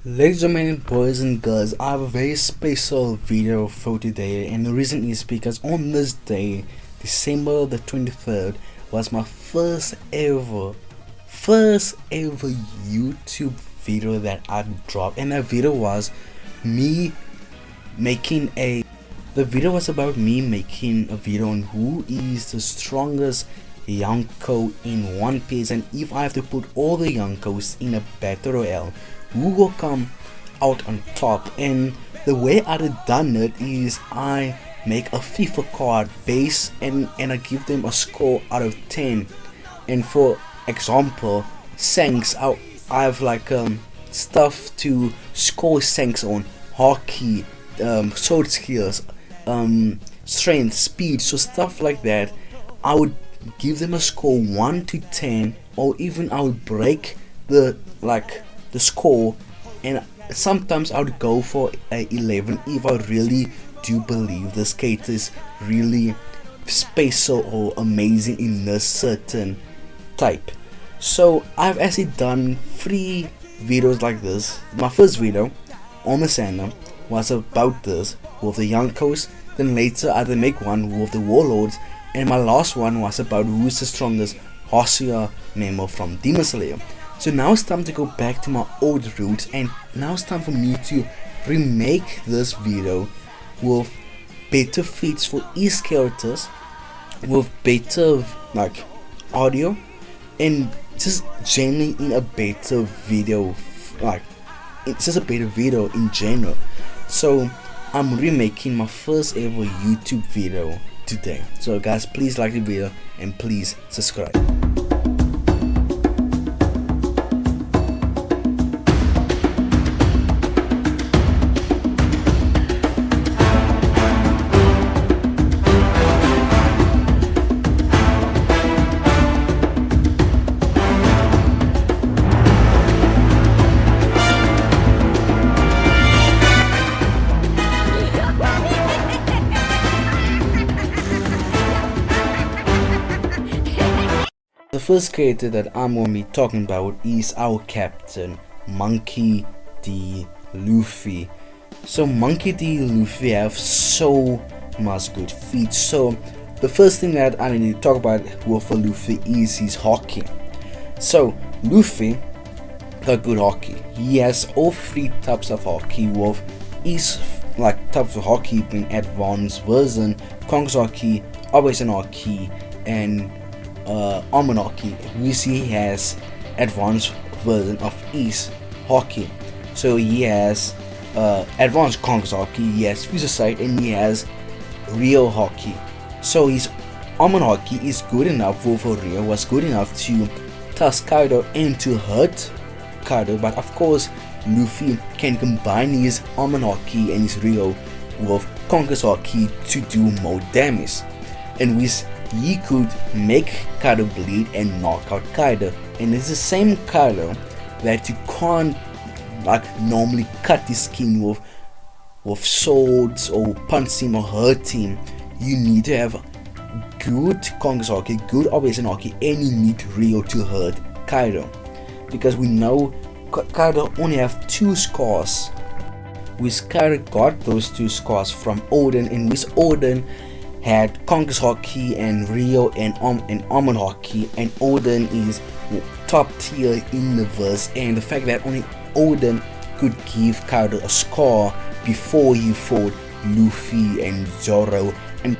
Ladies and gentlemen, boys and girls, I have a very special video for today, and the reason is because on this day, December the 23rd, was my first ever YouTube video that I dropped, and that video was me making a. The video was about me making a video on who is the strongest yonko in One Piece, and if I have to put all the yonkos in a battle royale, who will come out on top. And the way I'd done it is I make a FIFA card base and I give them a score out of 10. And for example, Shanks, I have like stuff to score Shanks on: hockey, sword skills, strength, speed, so stuff like that. I would give them a score 1 to 10, or even I would break the score, and sometimes I would go for a 11 if I really do believe the skater is really special or amazing in this certain type. So I've actually done 3 videos like this. My first video on the Sandom was about this with the yonkos, then later I had make one with the warlords, and my last one was about who is the strongest Hoshia member from Demon Slayer. So now it's time to go back to my old roots, and now it's time for me to remake this video with better feats for each characters, with better audio, and just generally in a better video, it's just a better video in general. So I'm remaking my first ever YouTube video today. So guys, please like the video and please subscribe. The first character that I'm going to be talking about is our captain, Monkey D. Luffy. So Monkey D. Luffy have so much good feats. So the first thing that I need to talk about with Luffy is his hockey. So Luffy got good hockey. He has all 3 types of hockey, with each types of hockey being advanced version, Conqueror's hockey, Operation hockey, and Almond hockey. We see he has advanced version of each hockey. So he has advanced Conqueror's hockey, he has Future Sight, and he has real hockey. So his Almond hockey is good enough for real, was good enough to task Kaido and to hurt Kaido, but of course Luffy can combine his Almond hockey and his real with Conqueror's hockey to do more damage, and with he could make Kaido bleed and knock out Kaido. And it's the same Kaido that you can't normally cut his skin with swords or punch him or hurt him. You need to have good Conqueror's hockey, good Operation hockey, and you need Rio to hurt Kaido, because we know Kaido only have 2 scars. Which Kaido got those 2 scars from Odin, and which Odin had Conqueror's hockey and Rio and Almond hockey, and Odin is top tier in the verse. And the fact that only Odin could give Kaido a scar before he fought Luffy and Zoro, and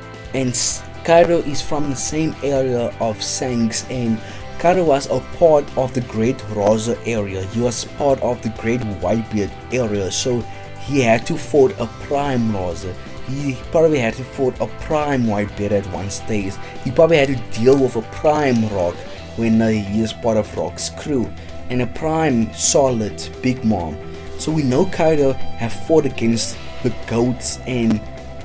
Kaido is from the same area of Shanks, and Kaido was a part of the Great Rosa area. He was part of the Great Whitebeard area, so he had to fight a Prime Rosa. He probably had to fight a Prime Whitebeard at one stage. He probably had to deal with a Prime Rock when he is part of Rock's crew, and a Prime Solid Big Mom. So we know Kaido have fought against the goats and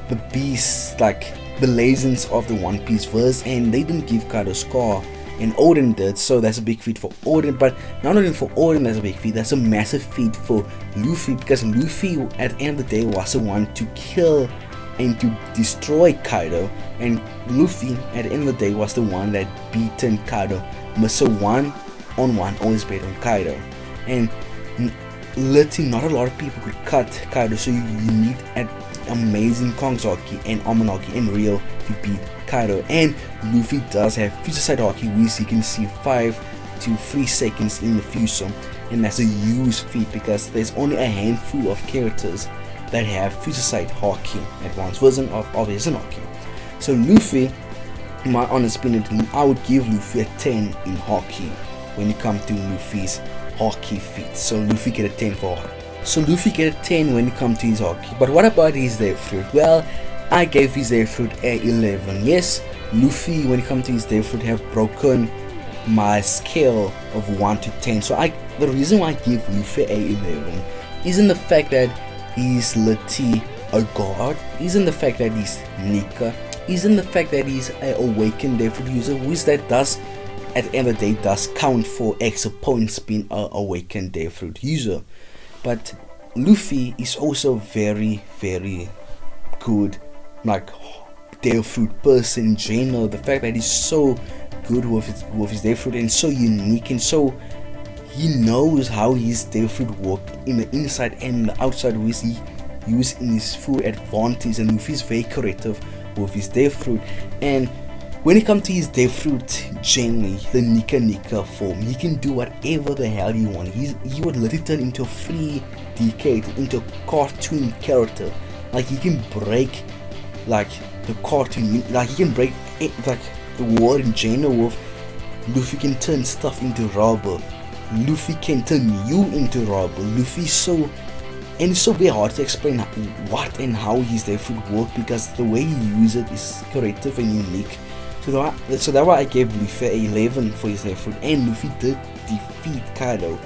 the beasts, the legends of the One Piece verse, and they didn't give Kaido a scar, and Odin did. So that's a big feat for Odin, but not only for Odin that's a big feat, that's a massive feat for Luffy, because Luffy at the end of the day was the one to kill and to destroy Kaido, and Luffy at the end of the day was the one that beaten Kaido. So 1-on-1 always beat on Kaido, and literally not a lot of people could cut Kaido, so you need an amazing Kong's Haki and Armor Haki and Real to beat Kaido. And Luffy does have Future Sight Haki, which you can see 5 to 3 seconds in the future, and that's a huge feat because there's only a handful of characters that have Future Sight Haki, advanced version of Obvious Haki. So Luffy, in my honest opinion, I would give Luffy a 10 in Haki when it comes to Luffy's Haki feat. So Luffy get a 10 for Haki. So Luffy get a 10 when it comes to his Haki. But what about his Death Fruit? Well, I gave his Death Fruit a 11. Yes, Luffy, when it comes to his Death Fruit, have broken my scale of 1 to 10. So the reason why I give Luffy a 11 isn't the fact that he's literally a god, isn't the fact that he's Nika, isn't the fact that he's an awakened Death Fruit user, which that does, at the end of the day, does count for extra points being an awakened Death Fruit user. But Luffy is also very, very good, like, Death Fruit person in general. The fact that he's so good with his Death Fruit and so unique, and so he knows how his Death Fruit work in the inside and the outside, which he uses in his full advantage. And Luffy is very creative with his Death Fruit. And when it comes to his Death Fruit, generally the Nika form, he can do whatever the hell he wants. He would literally turn into a 3D, into a cartoon character. Like, he can break like the cartoon, like he can break it, like the world in general. With Luffy can turn stuff into rubber. Luffy can turn you into rubber. Luffy is so, and it's so very hard to explain what and how his Death Fruit work, because the way he uses it is creative and unique. So that's why I gave Luffy a 11 for his Death Fruit. And Luffy did defeat Kaido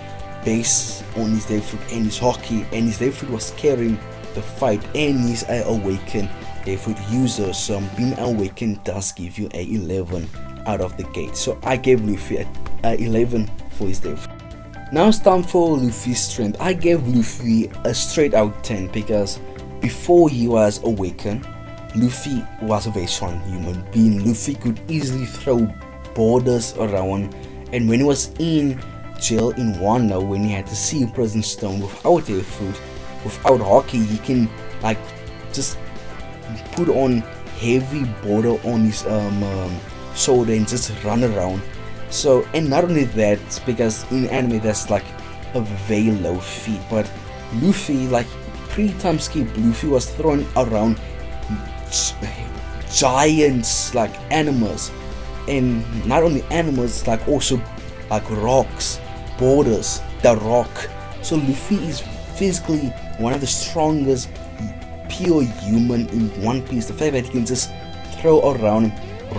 based on his Death Fruit and his Haki, and his Death Fruit was carrying the fight, and he's an awakened Death Fruit user, so being awakened does give you a 11 out of the gate. So I gave Luffy a 11 for his Death Fruit. Now it's time for Luffy's strength. I gave Luffy a straight out 10 because before he was awakened, Luffy was a very strong human being. Luffy could easily throw borders around, and when he was in jail in Wano, when he had to see Prison Stone without Death Fruit, without Haki, he can like just put on heavy border on his shoulder and just run around. So, and not only that, because in anime that's like a very low feat, but Luffy, like pre-time skip, Luffy was throwing around giants, like animals, and not only animals, like also like rocks, borders, the rock. So Luffy is physically one of the strongest pure human in One Piece. The fact that he can just throw around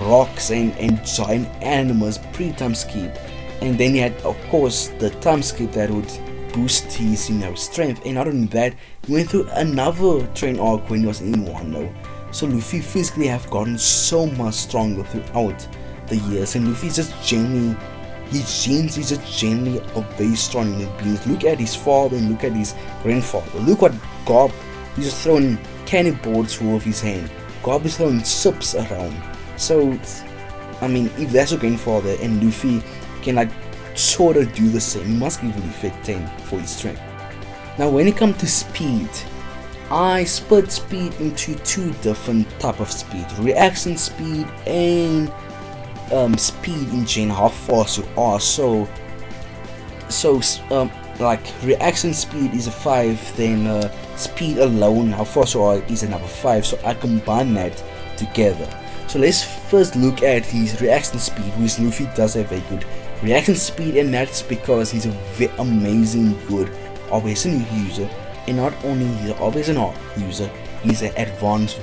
rocks and giant animals pre-time skip, and then he had of course the time skip that would boost his strength. And not only that, he went through another train arc when he was in Wano. So Luffy physically have gotten so much stronger throughout the years, and Luffy is just genuinely, he's just genuinely a very strong human being. Look at his father and look at his grandfather. Look what Garp, he's just throwing cannonballs with his hand. Garp is throwing ships around. So I mean, if that's your grandfather and Luffy can like sort of do the same, you must give Luffy 10 for his strength. Now when it comes to speed, I split speed into two different type of speed: reaction speed and speed in general, how fast you are. So like reaction speed is a 5, then speed alone, how fast you are, is another 5. So I combine that together. So let's first look at his reaction speed, which Luffy does have a good reaction speed, and that's because he's a very amazing good observation user. And not only he's an observation user, he's an advanced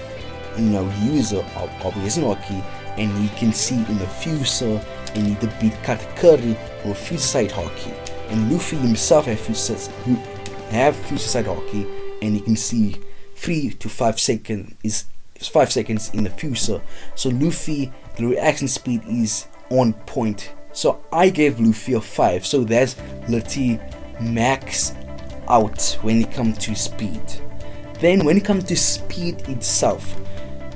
user of observation Haki, and he can see in the future and he can beat Katakuri with Future Sight Haki. And Luffy himself have Future Sight Haki, and he can see 3 to 5 seconds is 5 seconds in the future. So Luffy, the reaction speed is on point. So I gave Luffy a 5. So that's literally max out when it comes to speed. Then when it comes to speed itself,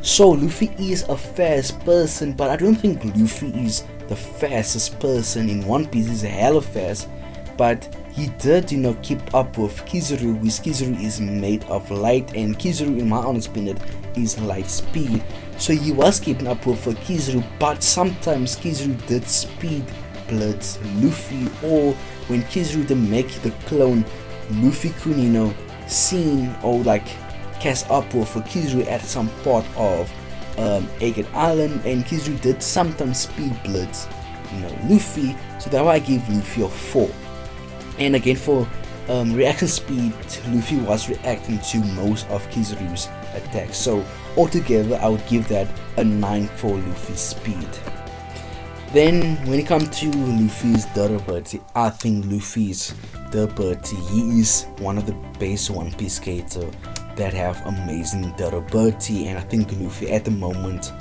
so Luffy is a fast person, but I don't think Luffy is the fastest person in One Piece. He's a hella fast, but he did, keep up with Kizaru, which Kizaru is made of light, and Kizaru, in my honest opinion, is light speed. So he was keeping up with Kizaru, but sometimes Kizaru did speed blitz Luffy, or when Kizaru did make the clone, Luffy could, seen or like catch up with Kizaru at some part of Agate Island, and Kizaru did sometimes speed blitz, Luffy. So that's why I give Luffy a 4. And again, for reaction speed, Luffy was reacting to most of Kizaru's attacks. So altogether, I would give that a 9 for Luffy's speed. Then when it comes to Luffy's durability, I think Luffy's durability, he is one of the best One Piece characters that have amazing durability. And I think Luffy at the moment,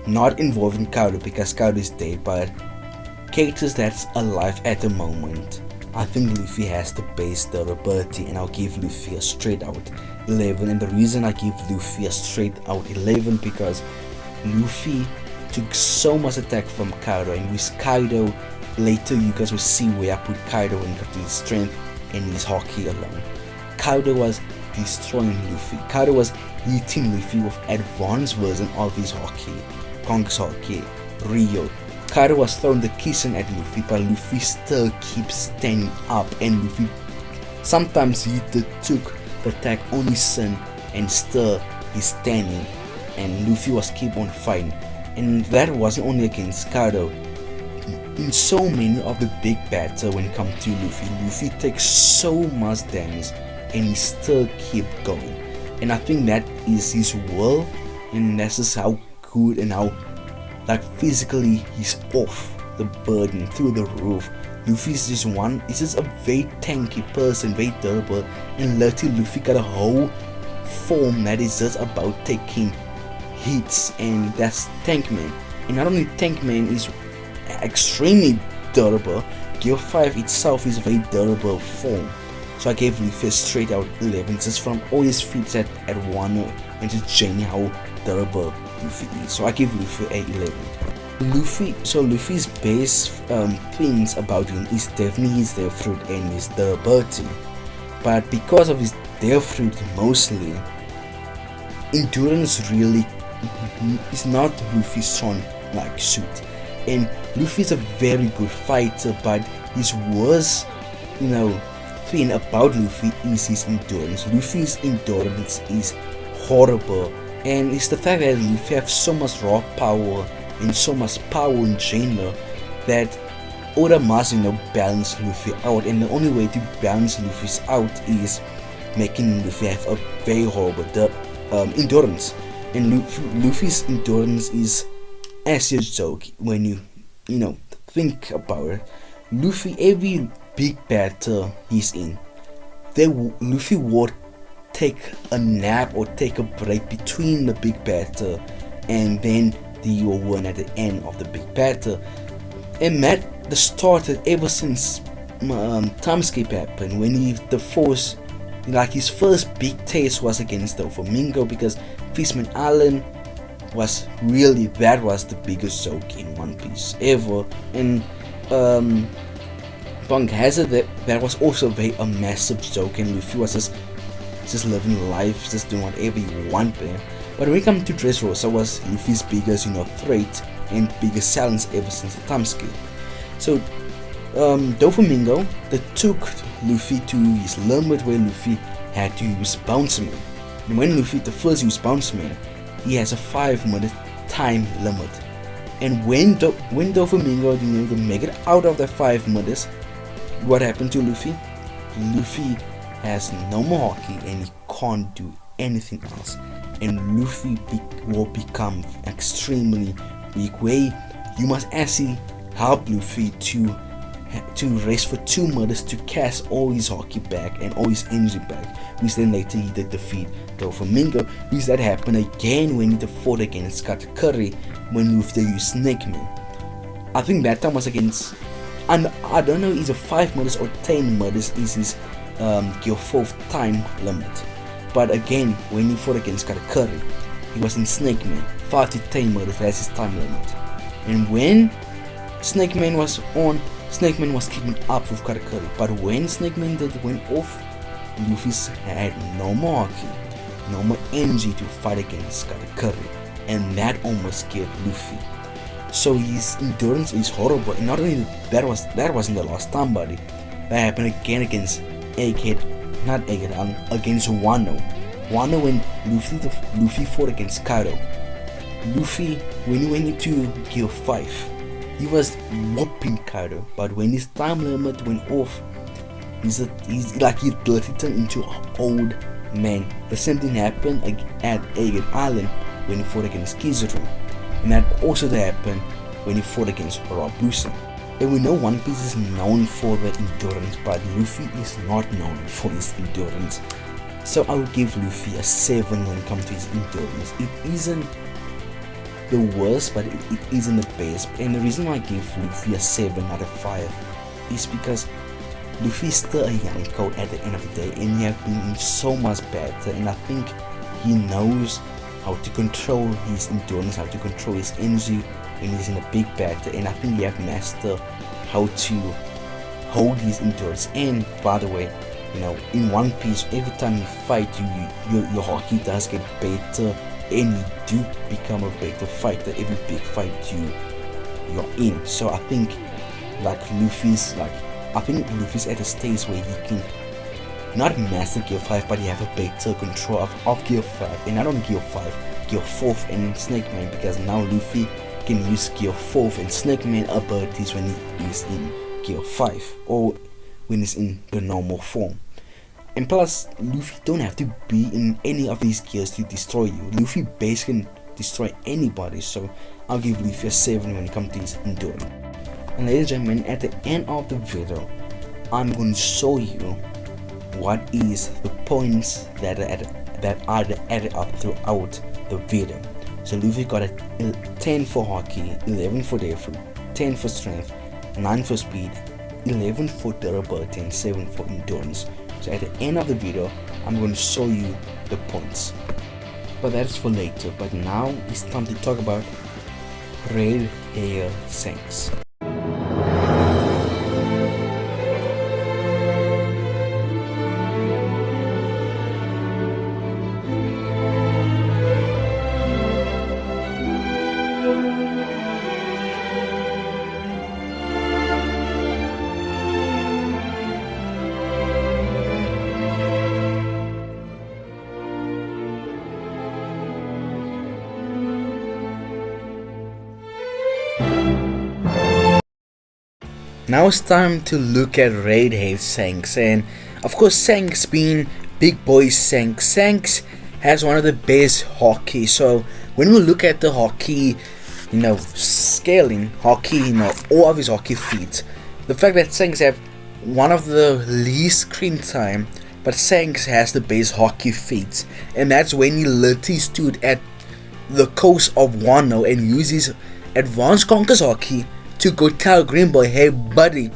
not involving Kaido because Kaido is dead, but characters that's alive at the moment, I think Luffy has the best durability, and I'll give Luffy a straight out 11. And the reason I give Luffy a straight out 11 because Luffy took so much attack from Kaido, and with Kaido, later you guys will see where I put Kaido when it comes to his strength and his hockey alone. Kaido was destroying Luffy. Kaido was hitting Luffy with advanced version of his hockey, Kongs hockey, Rio. Kaido was throwing the kissing at Luffy, but Luffy still keeps standing up, and Luffy sometimes he took the attack on his son and still he's standing, and Luffy was keep on fighting. And that wasn't only against Kaido. In so many of the big battles when it comes to Luffy takes so much damage and he still keep going. And I think that is his will, and that's just how good and how like physically he's off the burden through the roof. Luffy's just a very tanky person, very durable, and luckily Luffy got a whole form that is just about taking hits, and that's Tankman. And not only Tankman is extremely durable, Gear 5 itself is a very durable form. So I gave Luffy a straight out 11 just from all his feats at Wano and just genuinely how durable Luffy is. So I give Luffy a 11. Luffy's best things about him is definitely his Death Fruit and his durability. But because of his Death Fruit mostly, endurance really is not Luffy's strong like suit. And Luffy's a very good fighter, but his worst, thing about Luffy is his endurance. Luffy's endurance is horrible, and it's the fact that Luffy has so much raw power and so much power in general that Oda must balance Luffy out, and the only way to balance Luffy out is making Luffy have a very horrible endurance. And Luffy's endurance is as a joke when you think about it. Luffy, every big battle he's in, Luffy would take a nap or take a break between the big battle, and then he will win at the end of the big battle. And that started ever since Timeskip happened, when his first big taste was against the Flamingo, because Fishman Island was the biggest joke in One Piece ever. And Punk Hazard, that was also a massive joke, and Luffy was just living life, just doing whatever you want there. But when it comes to Dressrosa, was Luffy's biggest threat and biggest challenge ever since the time skip. So Doflamingo, that took Luffy to his limit where Luffy had to use Bounce Man. And when Luffy first used Bounce Man, he has a 5-minute time limit. And when Doflamingo didn't make it out of the 5 minutes, what happened to Luffy? Luffy has no more hockey and he can't do anything else. And Luffy will become extremely weak, where you must actually help Luffy to rest for 2 minutes to cast all his hockey back and all his energy back, which then later he did defeat Doflamingo, which that happened again when he fought against Katakuri when Luffy used Snake Man. I think that time was against, and I don't know, either 5 minutes or 10 minutes is his Gear 4th time limit. But again, when he fought against Katakuri, he was in Snake Man, 5 to 10 minutes, that's his time limit. And when Snake Man was on, Snake Man was keeping up with Katakuri, but when Snake Man went off, Luffy had no more haki, no more energy to fight against Katakuri, and that almost killed Luffy. So his endurance is horrible, and not only that wasn't the last time, buddy. That happened again against against Wano. Wano when Luffy fought against Kaido. Luffy, when he went into Gear 5, he was whooping Kaido, but when his time limit went off, he's like he literally turned into an old man. The same thing happened at Agate Island when he fought against Kizaru, and that also happened when he fought against Rabusa. And we know One Piece is known for the endurance, but Luffy is not known for his endurance. So I would give Luffy a 7 when it comes to his endurance. It isn't the worst, but it isn't the best. And the reason why I give Luffy a 7 out of 5 is because Luffy is still a young code at the end of the day, and he has been in so much better, and I think he knows how to control his endurance, how to control his energy when he's in a big battle, and I think he has mastered how to hold his endurance. And by the way, in One Piece, every time you fight, your haki does get better, and you do become a better fighter every big fight you're in. So I think Luffy's at a stage where he can not master Gear 5, but he have a better control of Gear 5, and not only Gear 5, Gear 4th and Snake Man, because now Luffy can use Gear 4th and Snake Man abilities when he is in Gear 5 or when he's in the normal form. And plus, Luffy don't have to be in any of these gears to destroy you. Luffy basically can destroy anybody, so I'll give Luffy a 7 when it comes to his endurance. And ladies and gentlemen, at the end of the video, I'm going to show you what is the points that are added up throughout the video. So Luffy got a 10 for Haki, 11 for Defu, 10 for Strength, 9 for Speed, 11 for Durability, and 7 for Endurance. So at the end of the video, I'm going to show you the points. But that's for later. But now it's time to talk about Red Hair Shanks. Now it's time to look at Red Hair Shanks, and of course Shanks being big boy Shanks. Shanks has one of the best hockey. So when we look at the hockey, scaling hockey, all of his hockey feats, the fact that Shanks have one of the least screen time, but Shanks has the best hockey feats, and that's when he literally stood at the coast of Wano and used his advanced Conquer's hockey to go tell Green Boy, hey buddy,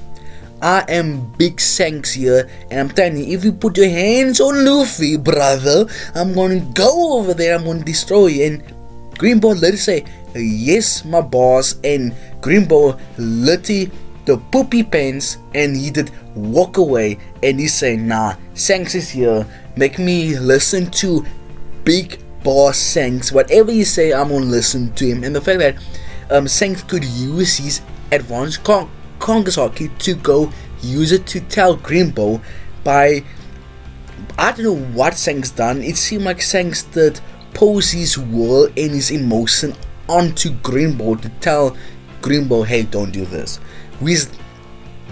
I am Big Shanks here, and I'm telling you, if you put your hands on Luffy, brother, I'm gonna go over there, I'm gonna destroy you. And Green Boy literally say, yes my boss, and Green Boy literally the poopy pants, and he did walk away, and he say, nah, Shanks is here, make me listen to Big Boss Shanks, whatever you say, I'm gonna listen to him. And the fact that Shanks could use his advanced Conquer's hockey to go use it to tell Greenbow by, I don't know what Shanks done. It seemed like Shanks did pose his will and his emotion onto Greenbow to tell Greenbow, hey, don't do this.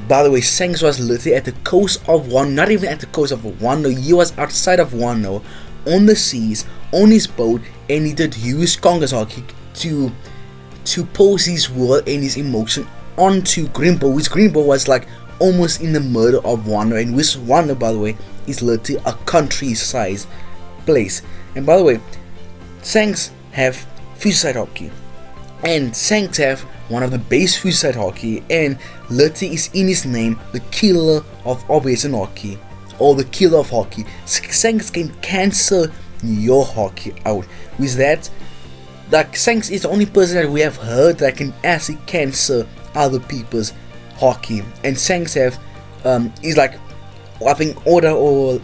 By the way, Shanks was literally at the coast of Wano, not even at the coast of Wano, he was outside of Wano, on the seas, on his boat, and he did use Conquer's hockey to pose his will and his emotion onto Greenbow, which Greenbow was like almost in the murder of Wano, and which Wano, by the way, is literally a country-sized place. And by the way, Shanks have Fusite hockey, and Shanks have one of the best Fusite hockey, and literally is in his name, the killer of Operation Hockey, or the killer of hockey. Shanks can cancel your hockey out. With that, like, Shanks is the only person that we have heard that can actually cancel other people's hockey, and Shanks have is like, I think Oda or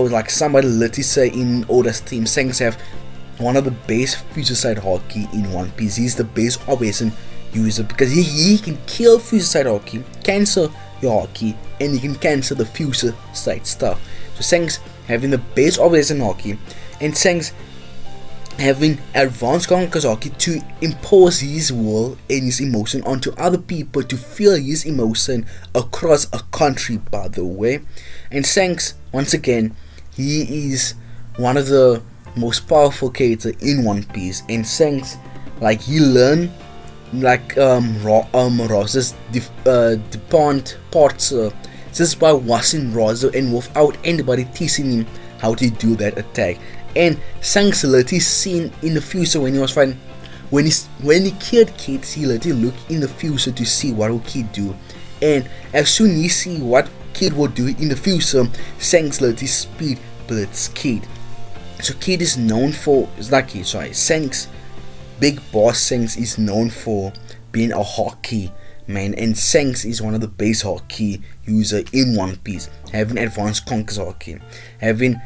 like somebody literally say in Oda's team, Shanks have one of the best future side hockey in One Piece. He's the best observation user because he can kill future side hockey, cancel your hockey, and he can cancel the future side stuff. So Shanks having the best observation hockey, and Shanks having advanced conquest hockey to impose his will and his emotion onto other people, to feel his emotion across a country, by the way. And Shanks, once again, he is one of the most powerful character in One Piece. And Shanks, like, he learned like Ross's DuPont parts just by watching Ross, and without anybody teaching him how to do that attack. And Shanks literally seen in the future when he was fighting, when he killed kids, he literally looked in the future to see what will Kid do. And as soon as he see what Kid will do in the future, Shanks literally speed blitz Kid. So Kid is known for, Shanks, Big Boss Shanks is known for being a hockey man, and Shanks is one of the best hockey user in One Piece, having advanced conquest hockey, having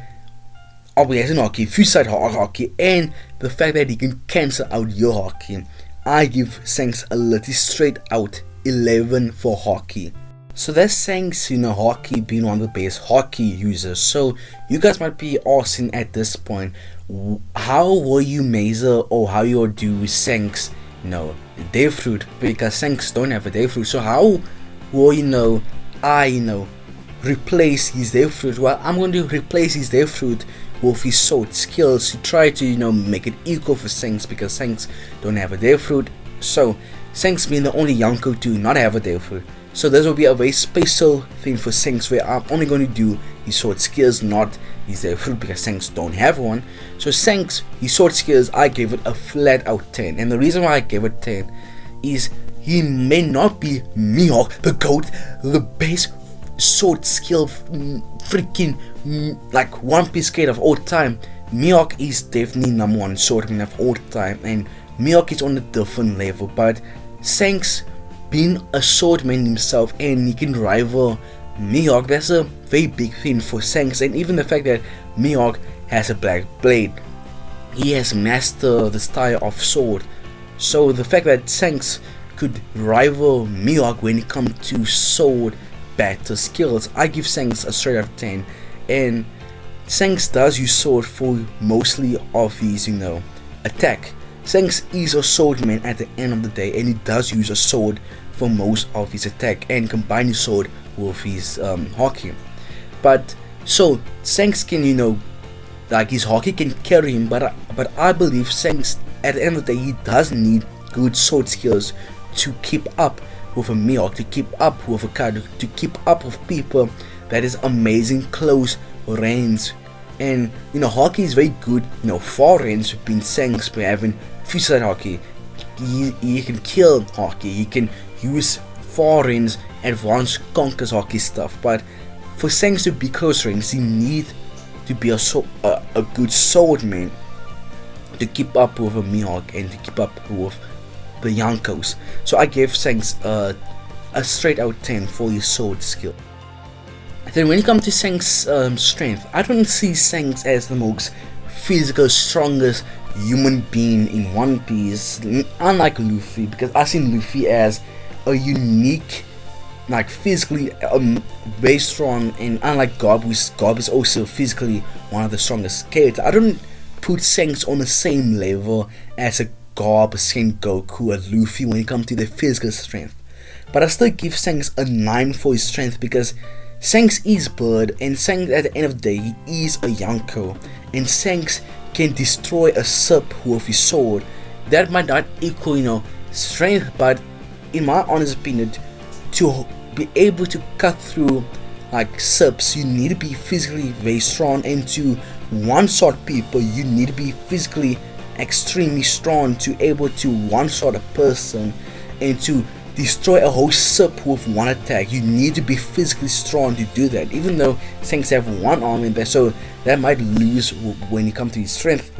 obviously hockey, future side hockey, and the fact that he can cancel out your hockey. I give Shanks a little straight out 11 for hockey. So that's Shanks, hockey being one of the best hockey users. So you guys might be asking at this point, how will you measure or how you will do Shanks, their fruit, because Shanks don't have a their fruit. So how will replace his their fruit? Well, I'm going to replace his their fruit with his sword skills to try to make it equal for Shanks, because Shanks don't have a their fruit. So Shanks being the only yonko to not have a their fruit. So this will be a very special thing for Shanks, where I'm only going to do his sword skills, not his their fruit, because Shanks don't have one. So Shanks, his sword skills, I gave it a flat out 10. And the reason why I gave it 10 is he may not be Mihawk, the GOAT, the best sword skill freaking like One Piece character of all time. Mihawk is definitely number one swordman of all time, and Mihawk is on a different level. But Shanks being a swordman himself, and he can rival Mihawk, that's a very big thing for Shanks. And even the fact that Mihawk has a black blade, he has mastered the style of sword. So the fact that Shanks could rival Mihawk when it comes to sword battle skills, I give Shanks a straight out of 10. And Shanks does use sword for mostly of his attack. Shanks is a swordman at the end of the day, and he does use a sword for most of his attack and combine his sword with his hockey. But so Shanks can like his hockey can carry him, but I believe Shanks at the end of the day, he does need good sword skills to keep up with a Mihawk, to keep up with a Kaido, to keep up with people that is amazing close range. And hockey is very good far range, being Shanks by having future side hockey. He can kill hockey, he can use far range advanced conquest hockey stuff. But for Shanks to be close range, he need to be a good swordman to keep up with a Mihawk and to keep up with the yonkos. So I gave Shanks a straight out 10 for his sword skill. Then when it comes to Shanks' strength, I don't see Shanks as the most physical, strongest human being in One Piece, unlike Luffy, because I see Luffy as a unique, like physically very strong, and unlike Garp is also physically one of the strongest characters. I don't put Shanks on the same level as a Garp, Sengoku, a Luffy when it comes to their physical strength. But I still give Shanks a 9 for his strength, because Shanks is Bird, and Shanks at the end of the day, he is a Yonko, and Shanks can destroy a sub with his sword. That might not equal, strength, but in my honest opinion, to be able to cut through like subs, you need to be physically very strong, and to one-shot people, you need to be physically extremely strong to able to one-shot a person, and to destroy a whole sub with one attack, you need to be physically strong to do that. Even though Shanks have one arm in there, so that might lose when it comes to his strength,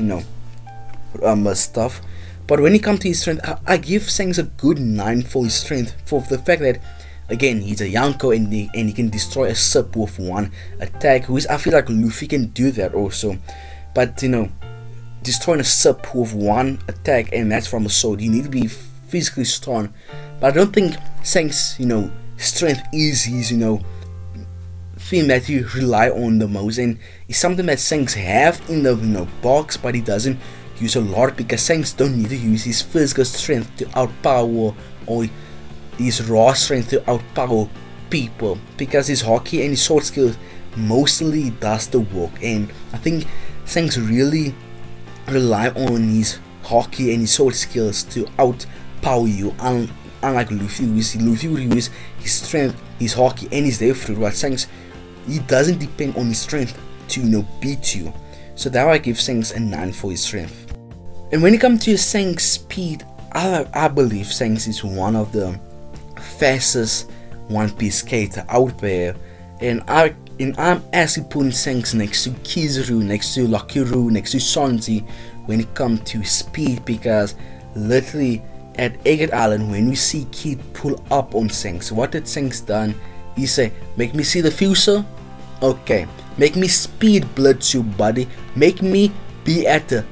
stuff. But when it comes to his strength, I give Shanks a good 9 for his strength, for the fact that again, he's a yonko, and he can destroy a ship with one attack, which I feel like Luffy can do that also. But destroying a ship with one attack, and that's from a sword, you need to be physically strong. But I don't think Shanks, strength is his, thing that he rely on the most, and it's something that Shanks have in the box, but he doesn't use a lot, because Shanks don't need to use his physical strength to outpower, or his raw strength to outpower people, because his hockey and his sword skills mostly does the work. And I think Shanks really rely on his hockey and his sword skills to outpower you, unlike Luffy would use his strength, his hockey, and his day fruit, while Shanks, he doesn't depend on his strength to beat you. So that's why I give Shanks a 9 for his strength. And when it comes to Shanks' speed, I believe Shanks is one of the fastest One Piece skater out there, and I'm actually putting Shanks next to Kizaru, next to Lakiru, next to Sanji when it comes to speed, because literally at Agate Island, when we see Kid pull up on Shanks, what did Shanks done? He say, make me see the future? Okay, make me speed blitz you, buddy. Make me be at the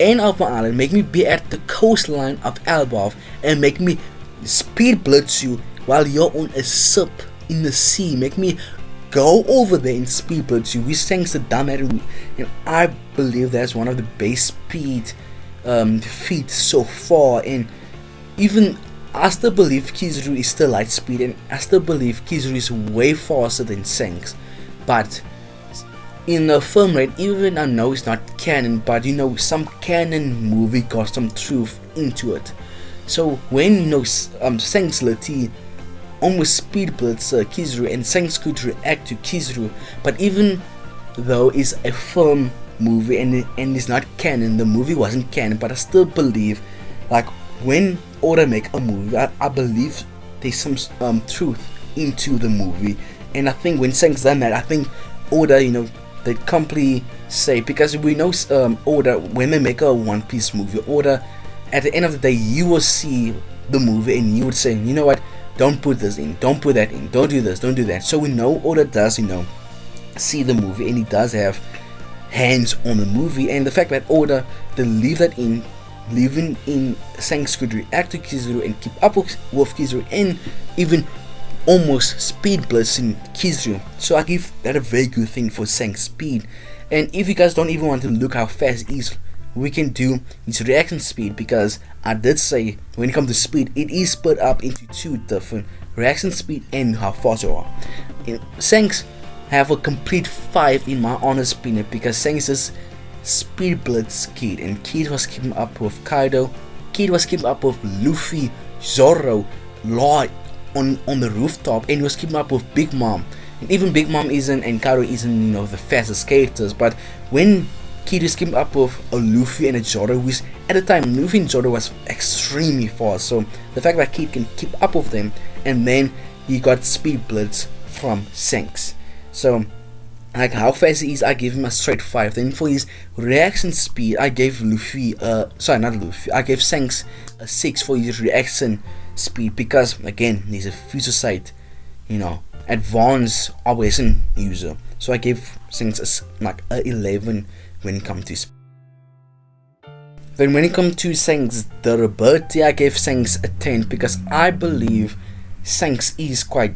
end of my island, make me be at the coastline of Elbaf, and make me speed blitz you while you're on a ship in the sea. Make me go over there and speed blitz you. We Shanks the dumb at it, and I believe that's one of the base speed feats so far. And even I still believe Kizaru is still light speed, and I still believe Kizaru is way faster than Shanks. But in the film rate, even I know it's not canon, but some canon movie got some truth into it. So when Shanks literally almost speed blitz Kizaru, and Shanks could react to Kizaru, but even though it's a film movie and it's not canon, the movie wasn't canon, but I still believe, like, when Oda make a movie, I believe there's some truth into the movie. And I think when Shanks done that, I think Oda, they completely say, because we know Oda, when they make a One Piece movie, Oda, at the end of the day, you will see the movie and you would say, you know what, don't put this in, don't put that in, don't do this, don't do that. So we know Oda does, see the movie, and he does have hands on the movie. And the fact that Oda, they leave that in, leaving in Shanks could react to Kizaru and keep up with Kizaru, and even almost speed blitzing Kizaru. So I give that a very good thing for Shanks' speed. And if you guys don't even want to look how fast he is, we can do his reaction speed, because I did say when it comes to speed, it is split up into two different reaction speed and how fast you are. And Shanks have a complete 5 in my honest opinion, because Shanks is speed blitz Kid, and Kid was keeping up with Kaido, Kid was keeping up with Luffy, Zoro, Law on the rooftop, and he was keeping up with Big Mom. And even Big Mom isn't, and Kaido isn't, the fastest skaters, but when Kid was keeping up with a Luffy and a Zoro, which at the time Luffy and Zoro was extremely fast, so the fact that Kid can keep up with them, and then he got speed blitz from Shanks. So like how fast he is, I give him a straight 5. Then for his reaction speed, I gave I gave Shanks a 6 for his reaction speed, because again, he's a future sight, advanced operation user. So I gave Shanks a 11 when it comes to speed. Then when it comes to Shanks' durability, I gave Shanks a 10, because I believe Shanks is quite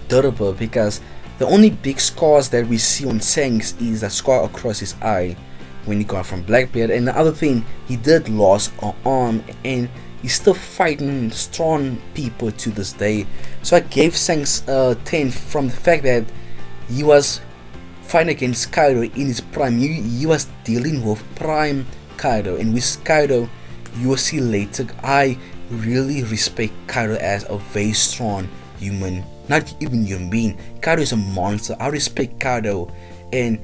durable, because the only big scars that we see on Shanks is that scar across his eye when he got from Blackbeard, and the other thing, he did lose an arm, and he's still fighting strong people to this day. So I gave Shanks a 10 from the fact that he was fighting against Kaido in his prime. He was dealing with prime Kaido, and with Kaido, you will see later, I really respect Kaido as a very strong human, not even human being. Kaido is a monster. I respect Kaido, and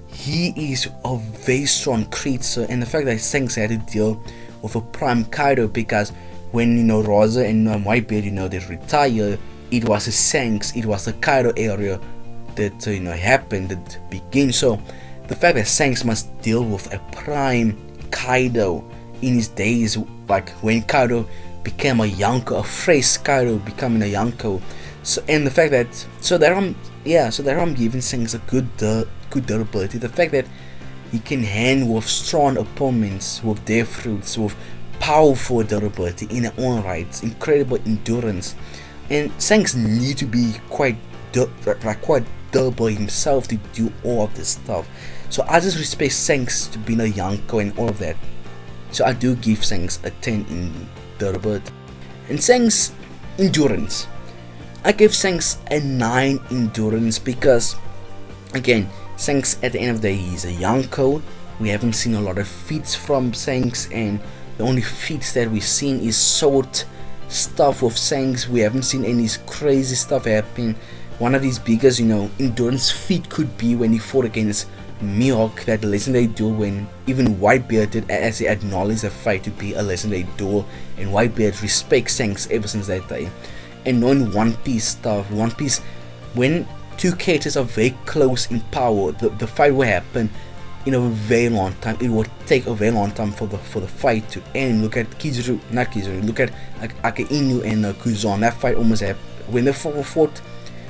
he is a very strong creature. And the fact that Shanks had to deal with a prime Kaido, because when Rosa and Whitebeard they retire, it was a Shanks, it was the Kaido area that happened at the beginning. So the fact that Shanks must deal with a prime Kaido in his days, like when Kaido became a yonko, a fresh Kaido becoming a yonko. So, and the fact that so that I'm giving Shanks a good durability. The fact that he can handle with strong opponents, with their fruits, with powerful durability in their own right, incredible endurance, and Shanks need to be quite durable himself to do all of this stuff. So I just respect Shanks to being a yonko and all of that. So I do give Shanks a 10 in durability. And Shanks endurance, I give Shanks a 9 endurance because, again, Shanks at the end of the day, he's a yonko. We haven't seen a lot of feats from Shanks, and the only feats that we've seen is short stuff with Shanks. We haven't seen any crazy stuff happen. One of his biggest, endurance feat could be when he fought against Mihawk, that legendary duel, when even Whitebeard did, as he acknowledged the fight to be a legendary duel, and Whitebeard respects Shanks ever since that day. And knowing One Piece stuff, One Piece, when two characters are very close in power, the fight will happen in a very long time. It will take a very long time for the fight to end. Look at look at Inu and Kuzan. That fight almost happened when they fought.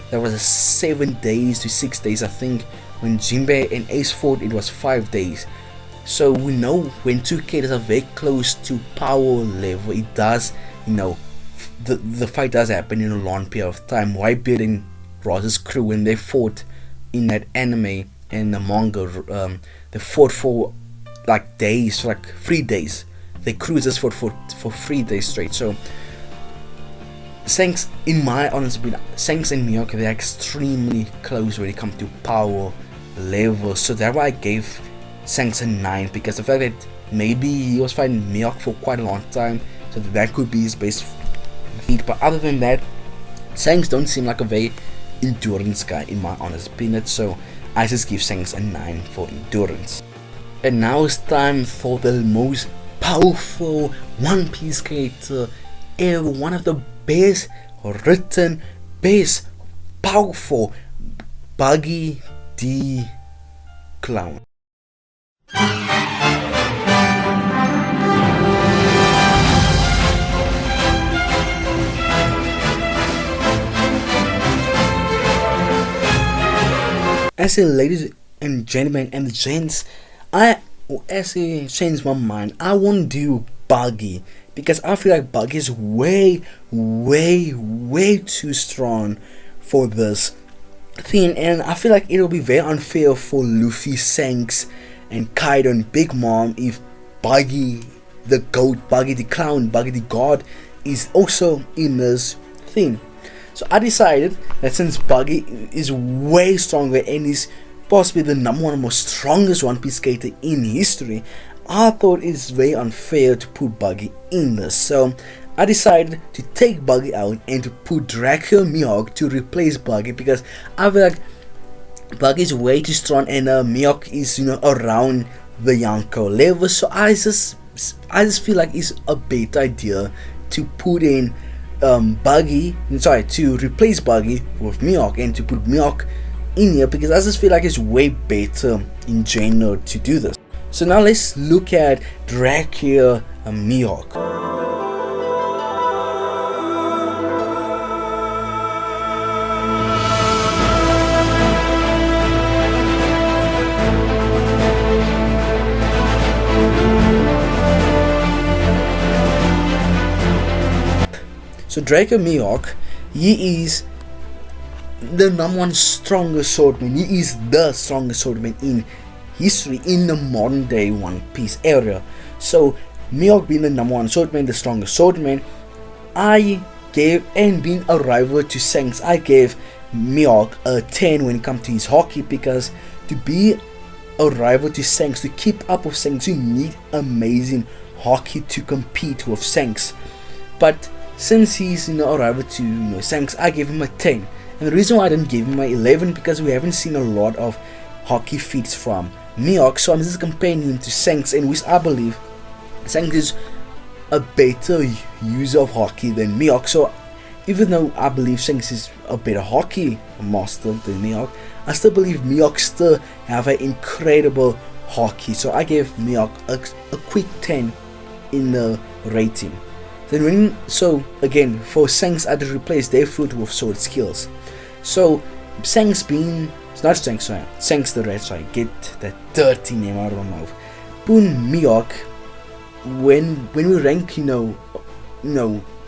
That was 7 days to 6 days, I think. When Jinbei and Ace fought, it was 5 days. So we know when two characters are very close to power level, it does, the fight does happen in a long period of time. Whitebeard and Ross's crew, when they fought in that anime and the manga, they fought for days, for 3 days. The crew just fought for 3 days straight. So Shanks, in my honest opinion, Shanks and Mihawk, they're extremely close when it comes to power level. So that's why I gave Shanks a 9, because the fact that maybe he was fighting Mihawk for quite a long time, so that could be his best feat. But other than that, Shanks don't seem like a very endurance guy in my honest opinion, so I just give Shanks a 9 for endurance. And now it's time for the most powerful One Piece character ever, one of the best written, best powerful, Buggy the Clown. As a ladies and gentlemen and gents, as a change my mind, I won't do Buggy, because I feel like Buggy is way too strong for this thing, and I feel like it'll be very unfair for Luffy, Shanks, and Kaido and Big Mom if Buggy the goat, Buggy the clown, Buggy the god is also in this thing. So I decided that since Buggy is way stronger and is possibly the number one most strongest One Piece character in history, I thought it's very unfair to put Buggy in this. So I decided to take Buggy out and to put Dracule Mihawk to replace Buggy, because I feel like Buggy is way too strong and Mihawk is around the yonko level. So I just feel like it's a better idea to put in to replace Buggy with Mihawk and to put Mihawk in here, because I just feel like it's way better in general to do this. So now let's look at Dracule Mihawk. So Dracule Mihawk, he is the number one strongest swordman. He is the strongest swordman in history in the modern day One Piece era. So Mihawk being the number one swordman, the strongest swordman, I gave, and being a rival to Shanks, I gave Mihawk a 10 when it comes to his hockey, because to be a rival to Shanks, to keep up with Shanks, you need amazing hockey to compete with Shanks. But since he's a rival to Shanks, I gave him a 10. And the reason why I didn't give him an 11, because we haven't seen a lot of hockey feats from Mihawk, so I'm just comparing him to Shanks, in which I believe Shanks is a better user of hockey than Mihawk. So even though I believe Shanks is a better hockey master than Mihawk, I still believe Mihawk still have an incredible hockey. So I gave Mihawk a quick 10 in the rating. So again, for Shanks, I had to replace their food with sword skills. So Shanks being, it's not Shanks, sorry, Shanks the Red, sorry, get that dirty name out of my mouth. Boon Mihawk, when we rank,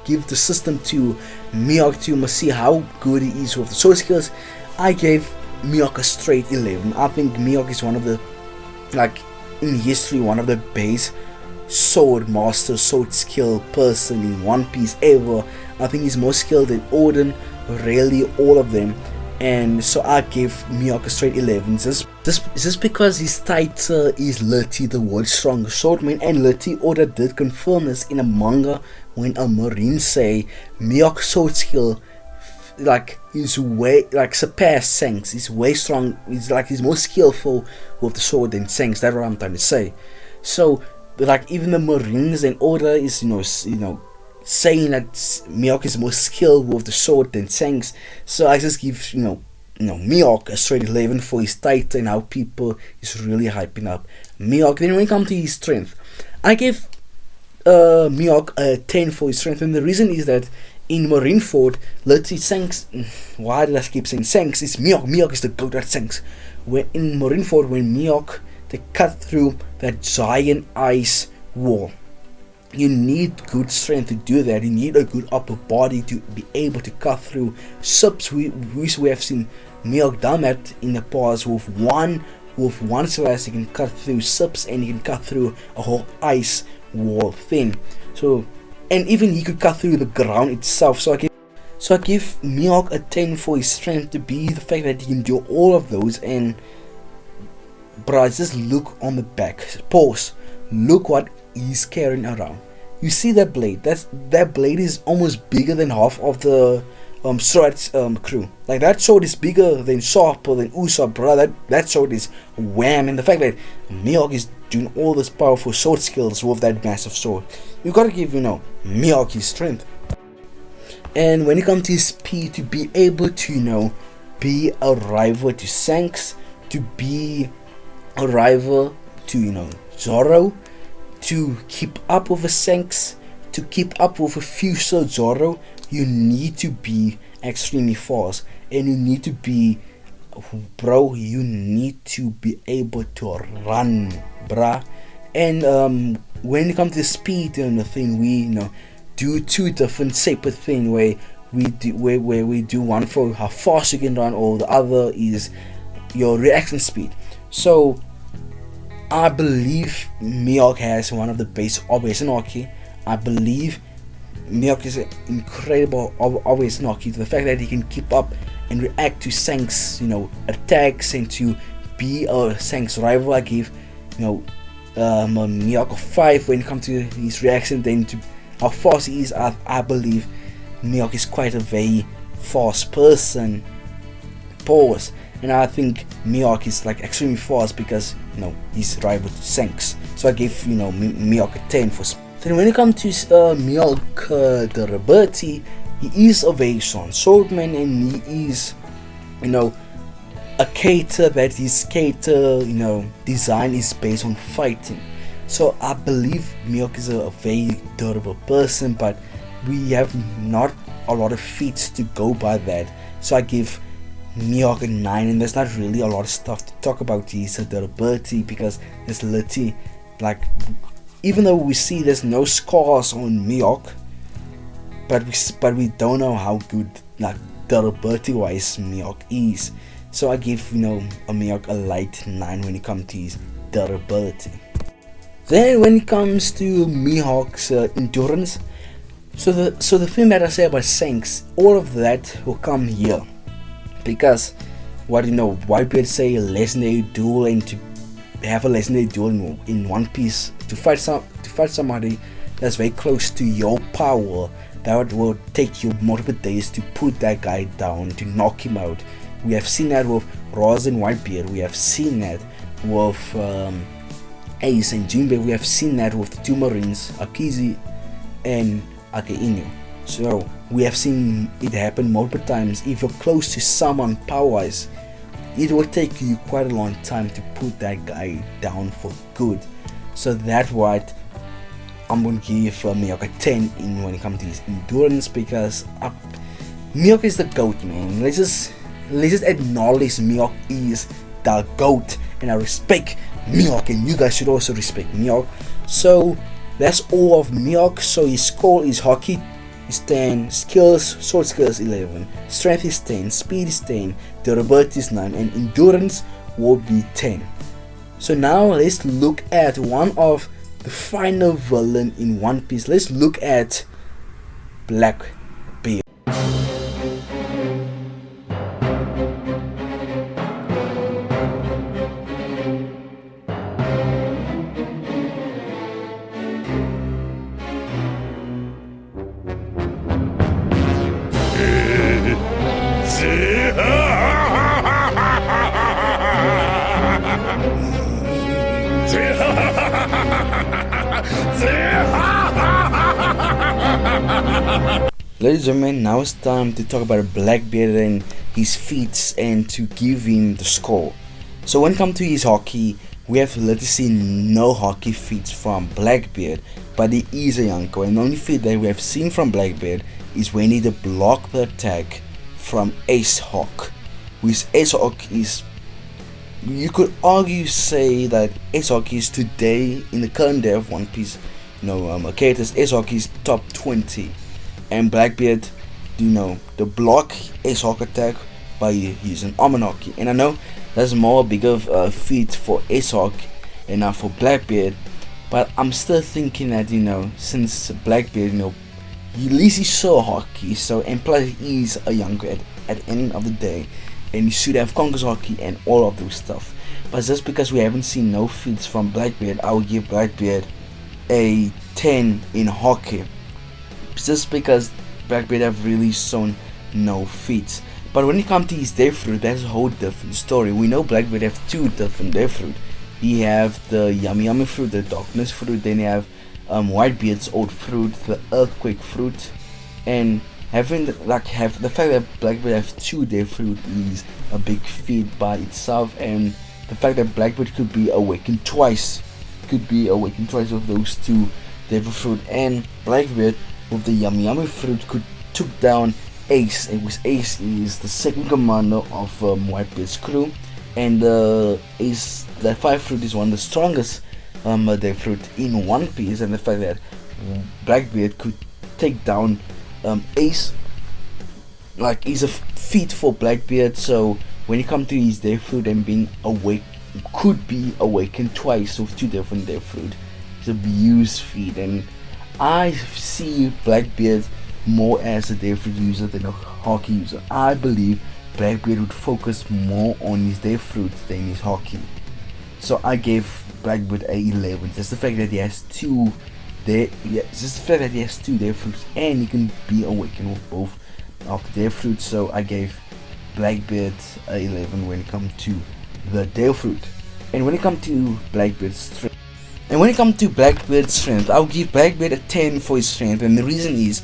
give the system to Mihawk to see how good he is with the sword skills, I gave Mihawk a straight 11. I think Mihawk is one of the, in history, one of the best sword master, sword skill person in One Piece ever. I think he's more skilled than Odin, really all of them. And so I gave Mihawk a straight 11. Just because his title is literally the world's strongest swordman, and literally Oda did confirm this in a manga when a marine say Mihawk's sword skill is way surpassed Shanks. He's way strong. He's more skillful with the sword than Shanks. That's what I'm trying to say. So even the marines and Oda is saying that Mihawk is more skilled with the sword than Shanks. So I just give Mihawk a straight 11 for his title and how people is really hyping up Mihawk. Then when it comes to his strength, I give Mihawk a 10 for his strength, and the reason is that in Marineford, literally Shanks, why did I keep saying Shanks? It's Mihawk. Mihawk is the goat at Shanks. When in Marineford, when Mihawk they cut through that giant ice wall, you need good strength to do that. You need a good upper body to be able to cut through subs. We have seen Mihawk done that in the past with one slash. He can cut through subs and he can cut through a whole ice wall thing. So, and even he could cut through the ground itself. So I give Mihawk a 10 for his strength, to be the fact that he can do all of those. And bruh, just look on the back. Pause. Look what he's carrying around. You see that blade? That blade is almost bigger than half of the sword crew. That sword is bigger than Sop or than Usopp, bro. That sword is wham. And the fact that Mihawk is doing all this powerful sword skills with that massive sword, you gotta give Mihawk his strength. And when it comes to his speed, to be able to be a rival to Shanks, to be a rival to Zoro, to keep up with a Shanks, to keep up with a future Zoro, you need to be extremely fast, and you need to be, you need to be able to run, bruh. And when it comes to speed and the thing, we do two different separate things where we do one for how fast you can run, or the other is your reaction speed. So I believe Mihawk has one of the best obvious Haki. I believe Mihawk is an incredible obvious Haki, to the fact that he can keep up and react to Shanks attacks, and to be a Shanks rival. I give Mihawk a 5 when it comes to his reaction. Then to how fast he is, I believe Mihawk is quite a very fast person. Pause. And I think Mihawk is extremely fast because he's rival to Shanks. So I gave Mihawk a 10 for. Then when it comes to Mihawk durability, he is a very strong swordman, and he is a cater that his cater design is based on fighting. So I believe Mihawk is a very durable person, but we have not a lot of feats to go by that. So I give Mihawk a 9, and there's not really a lot of stuff to talk about his durability, because there's literally even though we see there's no scars on Mihawk, but we don't know how good durability wise Mihawk is. So I give a Mihawk a light 9 when it comes to his durability. Then when it comes to Mihawk's endurance, so the thing that I say about Shanks, all of that will come here. Because Whitebeard say a legendary duel, and to have a legendary duel in One Piece, to fight somebody that's very close to your power, that will take you multiple days to put that guy down, to knock him out. We have seen that with Roz and Whitebeard. We have seen that with Ace and Jinbei. We have seen that with the two Marines, Akizi and Akainu. So we have seen it happen multiple times. If you're close to someone power-wise, it will take you quite a long time to put that guy down for good. So that's what I'm gonna give Mihawk a 10 in when it comes to his endurance, because Mihawk is the GOAT, man. Let's just acknowledge Mihawk is the GOAT, and I respect Mihawk, and you guys should also respect Mihawk. So that's all of Mihawk. So his score is Haki is 10, skills, sword skills 11, strength is 10, speed is 10, durability is 9, and endurance will be 10. So now let's look at one of the final villain in One Piece. Let's look at Blackbeard. Ladies and gentlemen, now it's time to talk about Blackbeard and his feats and to give him the score. So when it comes to his Haki, we have literally no Haki feats from Blackbeard, but he is a yonko, and the only feat that we have seen from Blackbeard is when he did block the attack from Ace Hawk. With Ace Hawk is, you could argue say that Ace Hawk is today in the current day of One Piece, characters, Ace Hawk is top 20. And Blackbeard, the block Ace Hawk attack by using Armonaki. And I know that's more bigger feat for Ace Hawk and not for Blackbeard, but I'm still thinking that since Blackbeard, at least he's so Haki, and plus he's a yonko at the end of the day, and he should have Conqueror's Haki and all of those stuff. But just because we haven't seen no feats from Blackbeard, I will give Blackbeard a 10 in Haki. Just because Blackbeard have really shown no feats. But when it comes to his Death Fruit, that's a whole different story. We know Blackbeard have two different Death Fruit. He have the Yummy Fruit, the Darkness Fruit, then he have Whitebeard's old fruit, the Earthquake Fruit. And the fact that Blackbeard have two Death Fruit is a big feat by itself, and the fact that Blackbeard could be awakened twice with those two Death Fruit, and Blackbeard with the Yummy Fruit took down Ace, and with Ace is the second commander of Whitebeard's crew, and the Fire Fruit is one of the strongest Death Fruit in One Piece, and the fact that Blackbeard could take down Ace is a feat for Blackbeard. So when it comes to his Death Fruit and being could be awakened twice with two different Death Fruit, it's a huge feat, and I see Blackbeard more as a Death Fruit user than a Haki user. I believe Blackbeard would focus more on his Death Fruit than his Haki. So I gave Blackbeard a 11. Just the fact that he has two Death Fruits, and he can be awakened with both of the Death Fruits. So I gave Blackbeard a 11 when it comes to the Death Fruit. And when it comes to Blackbeard's strength, I'll give Blackbeard a 10 for his strength, and the reason is,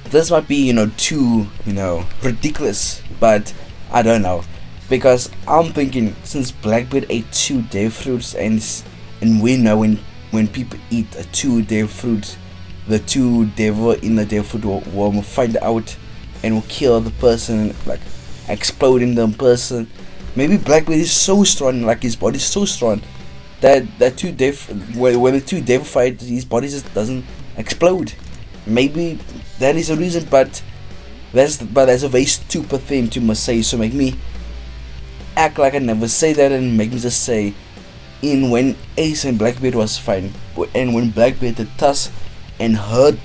this might be too ridiculous, but I don't know, because I'm thinking since Blackbeard ate two Death Fruits, and we know when people eat two Death Fruits, the two devil in the Death Fruit will find out and will kill the person, exploding the person. Maybe Blackbeard is so strong, his body is so strong, that when the two devil fight, his body just doesn't explode. Maybe that is a reason, but that's a very stupid thing to must say. So make me act like I never say that, and make me just say, when Ace and Blackbeard was fighting, and when Blackbeard did toss and hurt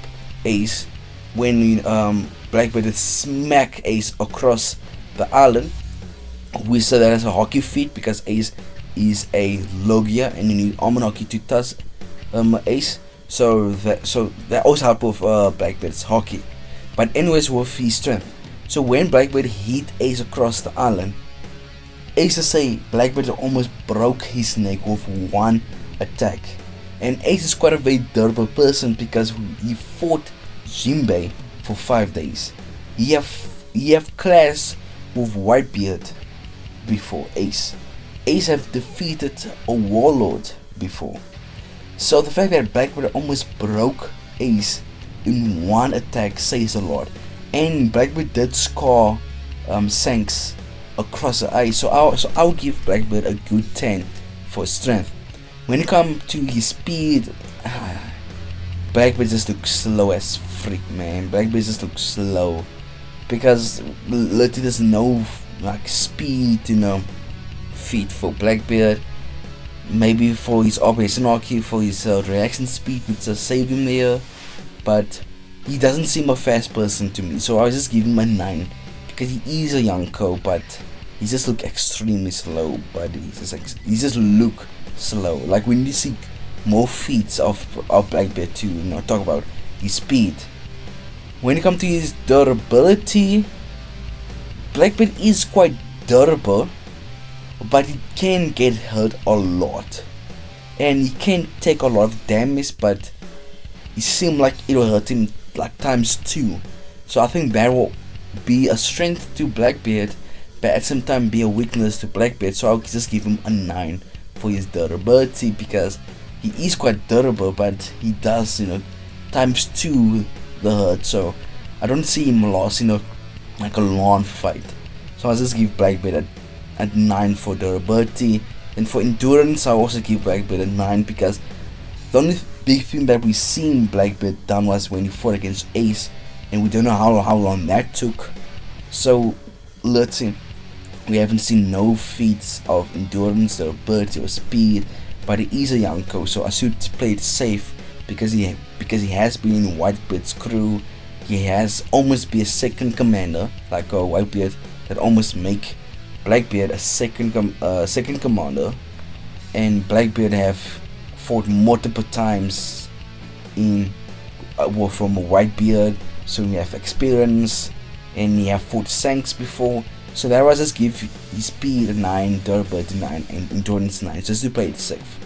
Ace, when Blackbeard did smack Ace across the island, we said that as a Haki feat, because Ace is a Logia and you need Armonaki to toss Ace. So that also helped with Blackbeard's Haki. But anyways, with his strength. So when Blackbeard hit Ace across the island, Ace to say Blackbeard almost broke his neck with one attack. And Ace is quite a very durable person, because he fought Jinbei for 5 days. He have clashed with Whitebeard before Ace. Ace have defeated a warlord before. So the fact that Blackbeard almost broke Ace in one attack says a lot. And Blackbeard did scar Shanks across the eye, so I'll give Blackbeard a good 10 for strength. When it comes to his speed, Blackbeard just looks slow as freak, man. Blackbeard just looks slow because literally there's no like speed, feat for Blackbeard. Maybe for his operation arc, for his reaction speed would just save him there, but he doesn't seem a fast person to me, so I'll just give him a 9 because he is a yonko, but he just look extremely slow. But he just look slow. Like we need to see more feats of Blackbeard to talk about his speed. When it comes to his durability, Blackbeard is quite durable, but he can get hurt a lot, and he can take a lot of damage, but it seems like it will hurt him like ×2. So I think that will be a strength to Blackbeard, but at the same time be a weakness to Blackbeard. So I'll just give him a 9 for his durability, because he is quite durable, but he does ×2 the hurt. So I don't see him lost like a long fight. So I'll just give Blackbeard a 9 for durability. And for endurance, I'll also give Blackbeard a 9, because the only big thing that we seen Blackbeard done was when he fought against Ace, and we don't know how long that took. So let's see, we haven't seen no feats of endurance, durability, or speed, but he is a yonko, so I should play it safe, because he has been in Whitebeard's crew. He has almost be a second commander, like a Whitebeard, that almost make Blackbeard a second commander. And Blackbeard have fought multiple times from a Whitebeard, so we have experience, and he have fought Shanks before. So that was just give his speed a 9, durability 9, and endurance 9, just to play it safe.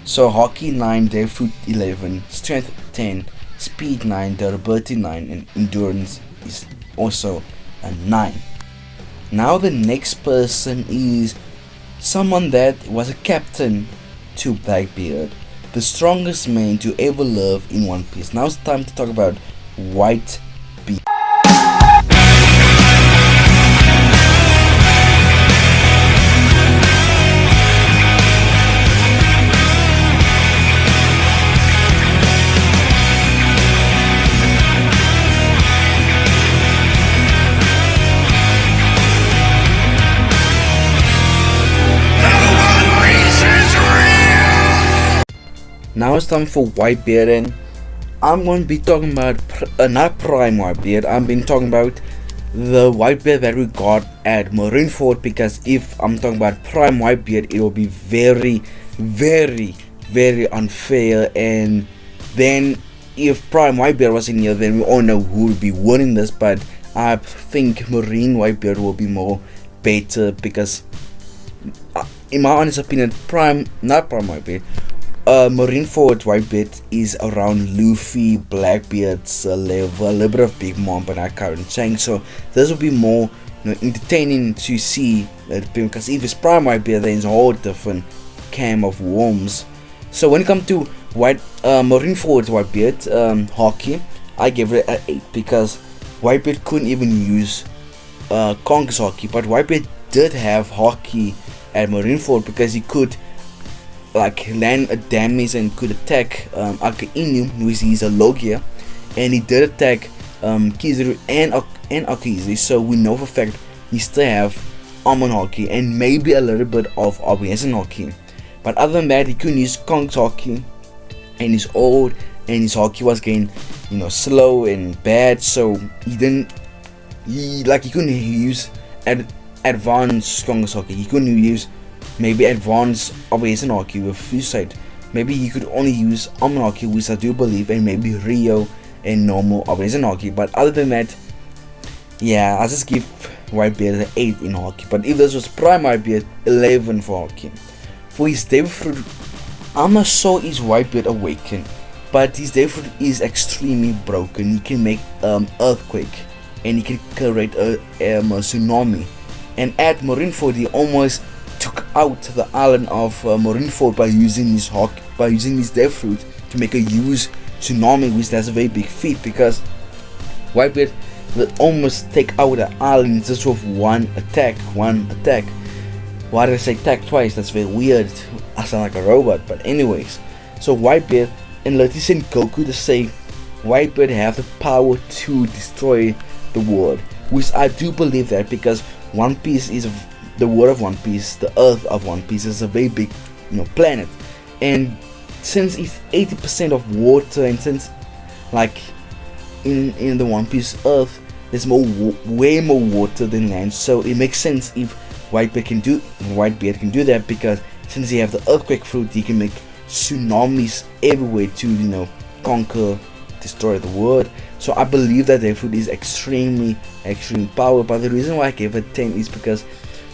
So hockey 9, Fruit 11, strength 10, speed 9, durability 9, and endurance is also a 9. Now the next person is someone that was a captain to Blackbeard, the strongest man to ever live in One Piece. Now it's time to talk about Whitebeard. Now it's time for Whitebeard, and I'm going to be talking about not Prime Whitebeard. I've been talking about the Whitebeard that we got at Marineford, because if I'm talking about Prime Whitebeard, it will be very, very, very unfair. And then if Prime Whitebeard was in here, then we all know who would be winning this. But I think Marine Whitebeard will be more better, because in my honest opinion, not Prime Whitebeard, Marineford Whitebeard is around Luffy, Blackbeard's level, a little bit of Big Mom, but not current Shanks. So this will be more entertaining to see, because if it's Prime Whitebeard, then it's a whole different can of worms. So when it comes to Marineford Whitebeard hockey, I give it an 8, because Whitebeard couldn't even use Conquer's hockey, but Whitebeard did have hockey at Marineford, because he could land a damage and could attack Akainu, which is a Logia, and he did attack Kizaru and Akizu. So we know for a fact he still have Almond hockey and maybe a little bit of Obiasen hockey, but other than that, he couldn't use Kong's hockey, and he's old, and his hockey was getting slow and bad. So he couldn't use advanced Kong's hockey. He couldn't use maybe advanced Obiasen hockey with Fusite. Maybe he could only use Almond hockey, which I do believe, and maybe Rio and normal Obiasen hockey. But other than that, yeah, I'll just give Whitebeard an 8 in hockey. But if this was Prime Whitebeard, 11 for hockey. For his Devil Fruit, I'm not sure is Whitebeard awakened, but his Devil Fruit is extremely broken. He can make earthquake, and he can create a tsunami. And at Marineford, he almost took out the island of Marineford by using his death fruit to make a huge tsunami, which that's a very big feat because Whitebeard will almost take out the island just with one attack. Why did I say attack twice? That's very weird. I sound like a robot, but anyways. So Whitebeard and Letty sent Goku to say Whitebeard have the power to destroy the world, which I do believe that because One Piece is the world of One Piece, the Earth of One Piece is a very big, planet, and since it's 80% of water, and since like in the One Piece Earth, there's way more water than land, so it makes sense if Whitebeard can do that because since he have the earthquake fruit, he can make tsunamis everywhere to conquer, destroy the world. So I believe that their fruit is extreme power, but the reason why I gave it 10 is because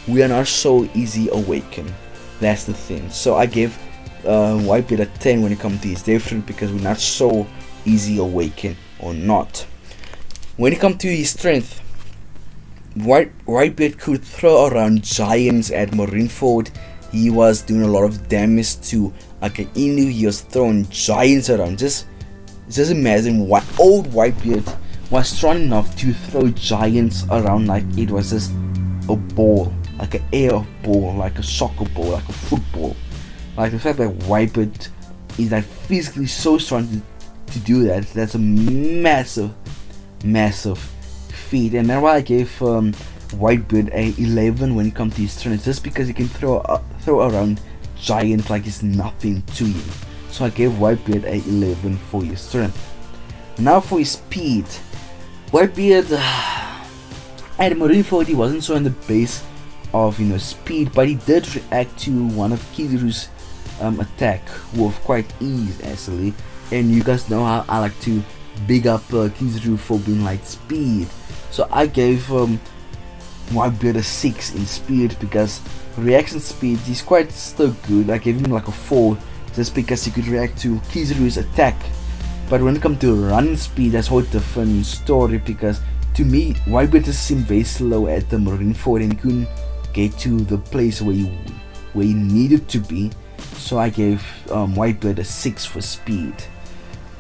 we are not so easy awakened. That's the thing. So I gave Whitebeard a 10 when it comes to his death fruit because we're not so easy awakened or not. When it comes to his strength, Whitebeard could throw around giants at Marineford. He was doing a lot of damage to Akainu. He was throwing giants around. Just imagine what old Whitebeard was strong enough to throw giants around like it was just a ball, like an air ball, like a soccer ball, like a football. Like the fact that Whitebeard is like physically so strong to do that, that's a massive feat. And that's why I gave Whitebeard a 11 when it comes to his strength, just because he can throw around giants like it's nothing to him. So I gave Whitebeard a 11 for his strength. Now for his speed, Whitebeard at Marineford he wasn't so on the base of speed, but he did react to one of Kizaru's attack with quite ease actually. And you guys know how I like to big up Kizaru for being like speed. So I gave Whitebeard a 6 in speed because reaction speed he's quite still good. I gave him like a 4 just because he could react to Kizaru's attack. But when it comes to running speed, that's a whole different story because to me Whitebeard just seemed very slow at the Marineford and couldn't get to the place where he needed to be. So I gave Whitebeard a 6 for speed.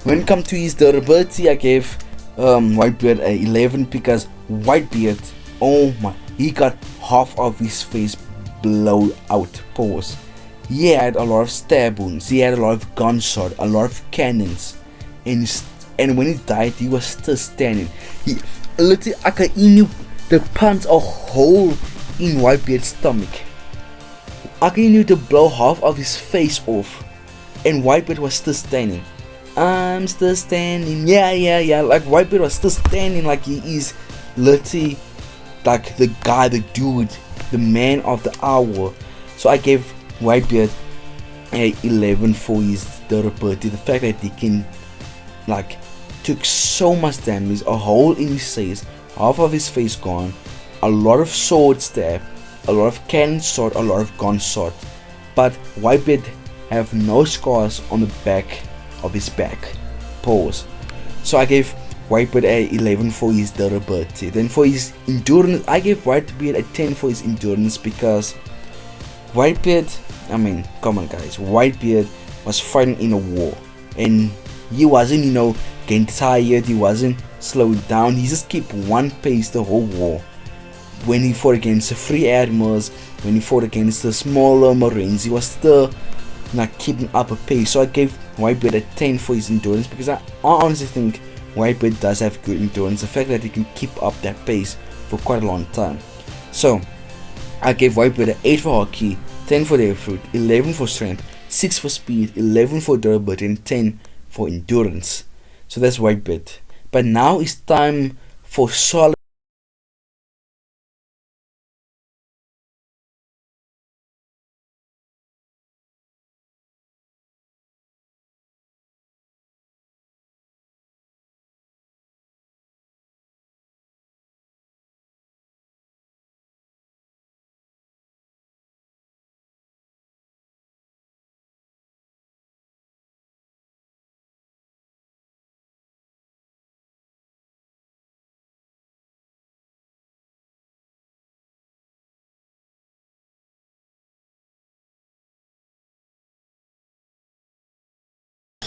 When it comes to his durability, I gave Whitebeard a 11 because Whitebeard, oh my, he got half of his face blown out. Pause. He had a lot of stab wounds, he had a lot of gunshot, a lot of cannons, and when he died, he was still standing. He literally, Akainu, they punched a hole in Whitebeard's stomach. Akainu to blow half of his face off, and Whitebeard was still standing. I'm still standing, yeah. Like Whitebeard was still standing, like he is literally like the guy, the dude, the man of the hour. So I gave Whitebeard a 11 for his durability. The fact that he can took so much damage, a hole in his face, half of his face gone, a lot of sword stab, a lot of cannon shot, a lot of gun shot, but Whitebeard have no scars on the back of his back. Pause. So I gave Whitebeard a 11 for his durability. Then for his endurance, I gave Whitebeard a 10 for his endurance because Whitebeard, I mean, come on guys, Whitebeard was fighting in a war and he wasn't, getting tired, he wasn't slowing down, he just kept one pace the whole war. When he fought against the free admirals, when he fought against the smaller marines, he was still not keeping up a pace. So I gave Whitebeard a 10 for his endurance because I honestly think Whitebeard does have good endurance, the fact that he can keep up that pace for quite a long time. So I gave Whitebeard an 8 for hockey, 10 for their fruit, 11 for strength, 6 for speed, 11 for durability, and 10 for endurance. So that's Whitebeard. But now it's time for solid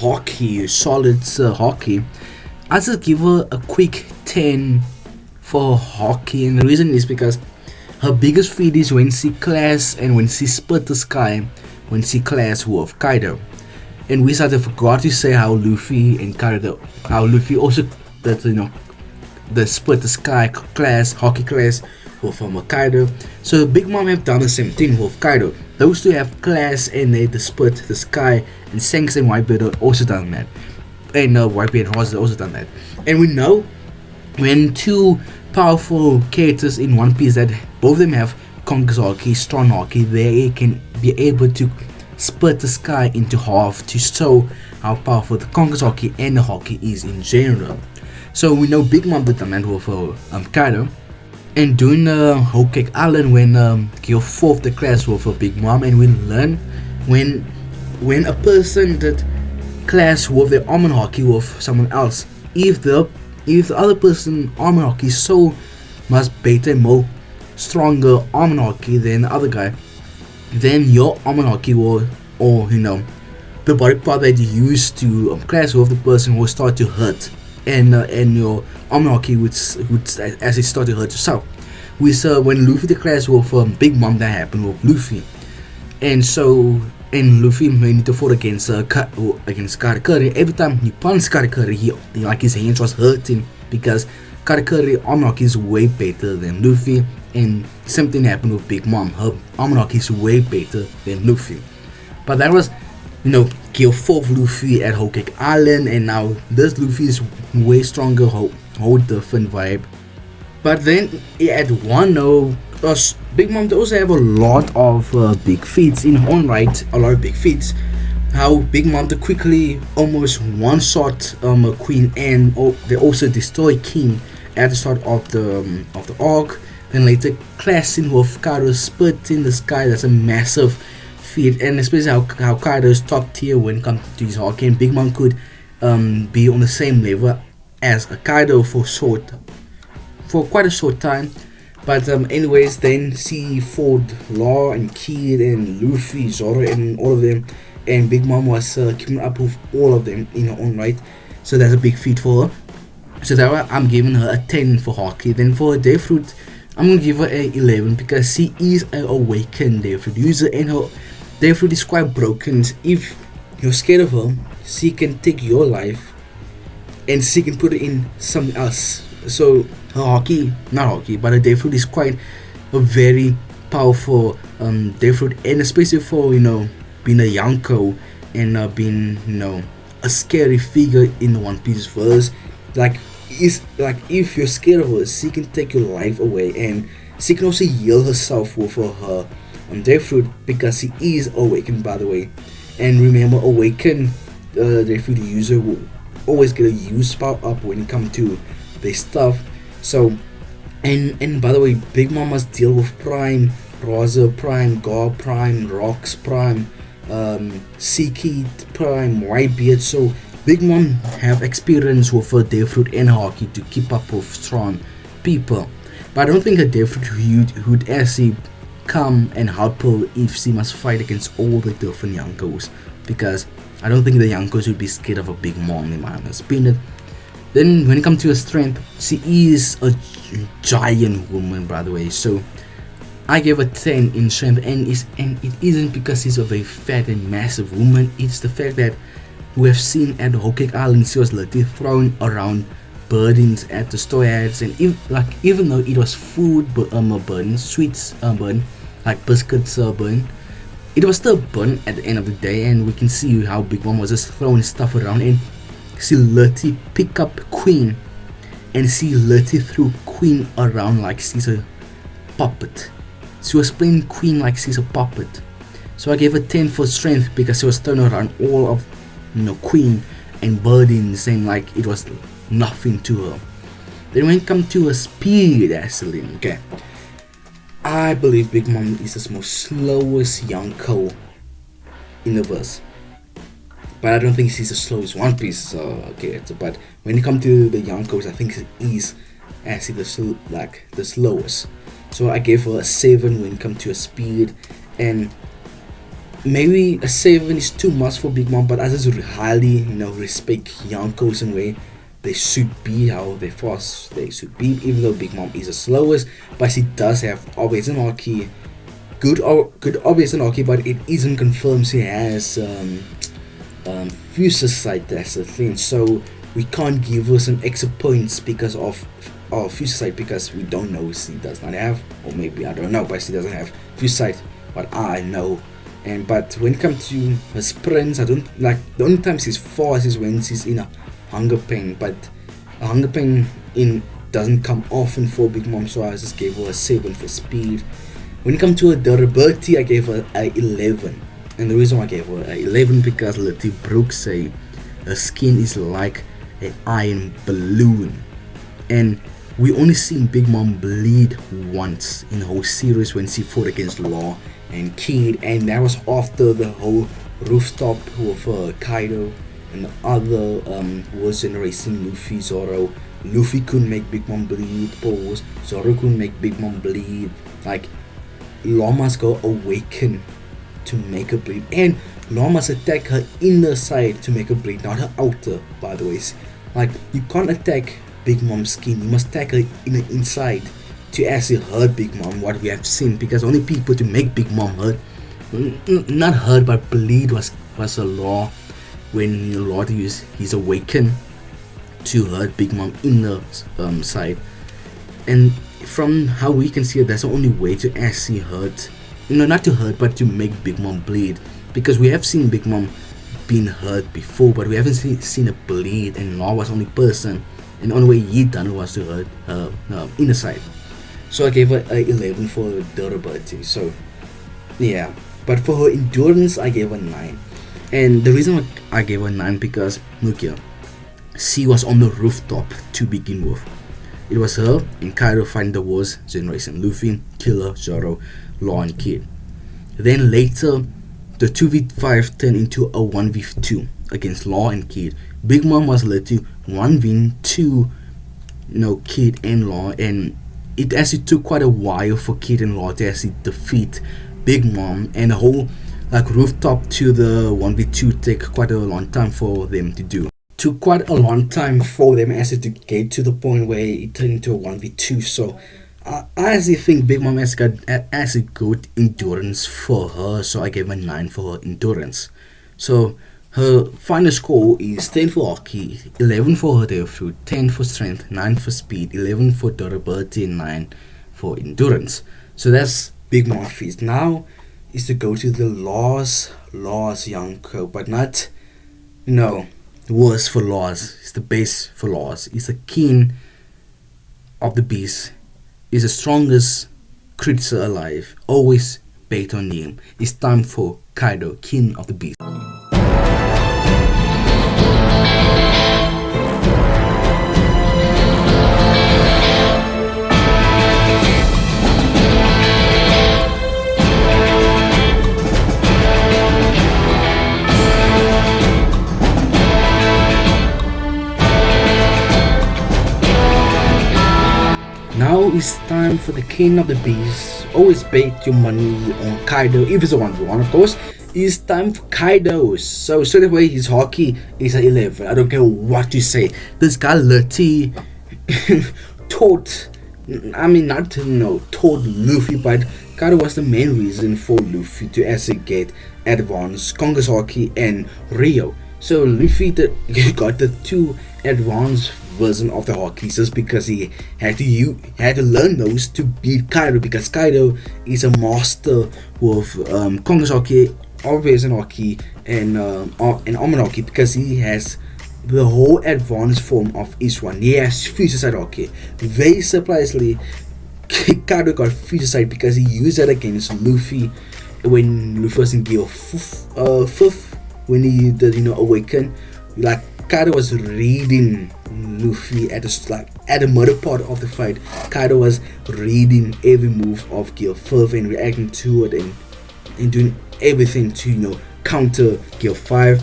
hockey, solid hockey, I just give her a quick 10 for hockey, and the reason is because her biggest feat is when she clash and when she split the sky, when she clash with Kaido. And we sort of forgot to say how Luffy and Kaido, how Luffy also, that the split the sky class, hockey class with Kaido. So Big Mom have done the same thing with Kaido. Those two have class and they split the sky, and Shanks and Whitebeard have also done that. And Whitebeard has also done that. And we know when two powerful characters in One Piece that both of them have Conqueror's Hockey, Strong Hockey, they can be able to split the sky into half to show how powerful the Conqueror's Hockey and the hockey is in general. So we know Big Mom did that with Kaido, and doing Whole Cake Island when Gil fought the class with Big Mom, and we learn when a person that clash with their armor hockey with someone else, if the other person armor hockey is so much better, more stronger armor hockey than the other guy, then your armor hockey will, or the body part that you use to clash with the person will start to hurt, and your armor hockey would as it start to hurt yourself. We saw when Luffy declares with Big Mom, that happened with Luffy, and Luffy need to fight against Katakuri. Every time he punched Katakuri, he like his hands was hurting because Katakuri armor hockey is way better than Luffy, and same happened with Big Mom. Her armor hockey is way better than Luffy. But that was, Gil fought Luffy at Whole Cake Island, and now this Luffy is way stronger, whole different vibe. But then at Wano, Big Mom also have a lot of big feats in her own right, a lot of big feats. How Big Mom to quickly almost one-shot Queen, and they also destroy King at the start of the arc. Then later clashing with Kaido, split in the sky. That's a massive feat, and especially how Kaido is top tier when it comes to his hockey, and Big Mom could be on the same level as Kaido for quite a short time. But anyways, then she fought Law and Kid and Luffy, Zoro, and all of them, and Big Mom was keeping up with all of them in her own right. So that's a big feat for her. So that's why I'm giving her a 10 for hockey. Then for her Dayfruit, I'm gonna give her a 11 because she is an awakened Dayfruit user, and her Dayfruit is quite broken. If you're scared of her, she can take your life and she can put it in something else. So her hockey, not hockey, but her Dayfruit is quite a very powerful Dayfruit, and especially for being a yonko and being a scary figure in the One Piece verse. Like if you're scared of her, she can take your life away, and she can also heal herself with her Dayfruit because she is awakened, by the way. And remember, awakened Dayfruit user will always get a use power up when it comes to their stuff. So and by the way, Big Mom must deal with Prime, Rosa Prime, Gar Prime, Rocks Prime, Seekid Prime, Whitebeard. So Big Mom have experience with her Dayfruit and hockey to keep up with strong people. But I don't think her Dayfruit would actually come and help her if she must fight against all the different Yonkos, because I don't think the Yonkos would be scared of a Big Mom, in my honest opinion. Then when it comes to her strength, she is a giant woman, by the way. So I gave her 10 in strength, and it isn't because she's a very fat and massive woman. It's the fact that we have seen at the Whole Cake Island, she was literally thrown around burdens at the storeyards, and even though it was food burn, sweets burn, like biscuits burn, it was still burn at the end of the day. And we can see how Big Mom was just throwing stuff around, and she literally picked up Queen, and she literally threw Queen around like she's a puppet. She was playing Queen like she's a puppet. So I gave her 10 for strength because she was throwing around all of Queen and burdens, and like it was nothing to her. Then when it comes to her speed, actually, okay, I believe Big Mom is the most slowest Yonko in the verse, but I don't think she's the slowest One Piece character. But when it comes to the Yonkos, I think she is actually the slowest. So I gave her a 7 when it comes to her speed, and maybe a 7 is too much for Big Mom, but I just highly, respect Yonko's and way they should be, how they fast they should be, even though Big Mom is the slowest, but she does have obvious and hockey, good obvious and hockey, but it isn't confirmed she has future sight, that's the thing, so we can't give her some extra points because of future sight, because we don't know she does not have, or maybe I don't know, but she doesn't have future sight, but I know. But when it comes to her sprints, I don't like, the only time she's fast is when she's in a hunger pain, but a hunger pain doesn't come often for Big Mom, so I just gave her a 7 for speed. When it comes to her durability, I gave her a 11, and the reason why I gave her a 11 because Letty Brooke say her skin is like an iron balloon, and we only seen Big Mom bleed once in the whole series when she fought against Law and Kid, and that was after the whole rooftop with Kaido and the other was generation Luffy, Zoro. Luffy couldn't make Big Mom bleed, pause. Zoro couldn't make Big Mom bleed. Like, Law must go awaken to make her bleed, and Law must attack her inner side to make her bleed, not her outer, by the way. Like, you can't attack Big Mom's skin, you must attack her inside to actually hurt Big Mom, what we have seen, because only people to make Big Mom hurt, not hurt but bleed, was a Law, when Law used his awaken to hurt Big Mom in the side. And from how we can see it, that's the only way to actually hurt, not to hurt but to make Big Mom bleed, because we have seen Big Mom being hurt before, but we haven't seen her bleed, and Law was the only person, and the only way he done was to hurt her inner side. So I gave her a 11 for durability. So yeah, but for her endurance I gave her 9, and the reason why I gave her 9 because look here, she was on the rooftop to begin with. It was her and Kaido fighting the wars, generation Luffy, Killer, Zoro, Law and Kid. Then later the 2v5 turned into a 1v2 against Law and Kid. Big Mom was led to 1v2 Kid and Law, and it actually took quite a while for Kid and Law to actually defeat Big Mom, and the whole rooftop to the 1v2 take quite a long time for them to do. Took quite a long time for them actually to get to the point where it turned into a 1v2. So I actually think Big Mom has got actually good endurance for her, so I gave her 9 for her endurance. So her final score is 10 for hockey, 11 for her day fruit, 10 for strength, 9 for speed, 11 for durability, and 9 for endurance. So that's Big Mom feats. Now is to go to the Law's Yonko, but not worse for Laws. It's the base for Laws. It's the king of the beast. It's the strongest creature alive. Always bet on him. It's time for Kaido, king of the beast. Now it's time for the king of the beast. Always bet your money on Kaido, if it's a 1v1 of course. It's time for Kaido. So straight away his hockey is an 11. I don't care what you say. This guy Lati taught Luffy, but Kaido was the main reason for Luffy to actually get advanced Congress hockey and Rio. So Luffy got the 2 advanced version of the hockey just because he had to learn those to beat Kaido, because Kaido is a master with Congress hockey, Observation hockey, and Almond hockey, because he has the whole advanced form of each one. He has future sight hockey. Very surprisingly, Kaido got future sight because he used that against Luffy when Luffy was in gear 5th when he did awaken. Like, Kaido was reading Luffy at the middle part of the fight. Kaido was reading every move of Gear 5 and reacting to it and doing everything to counter Gear 5.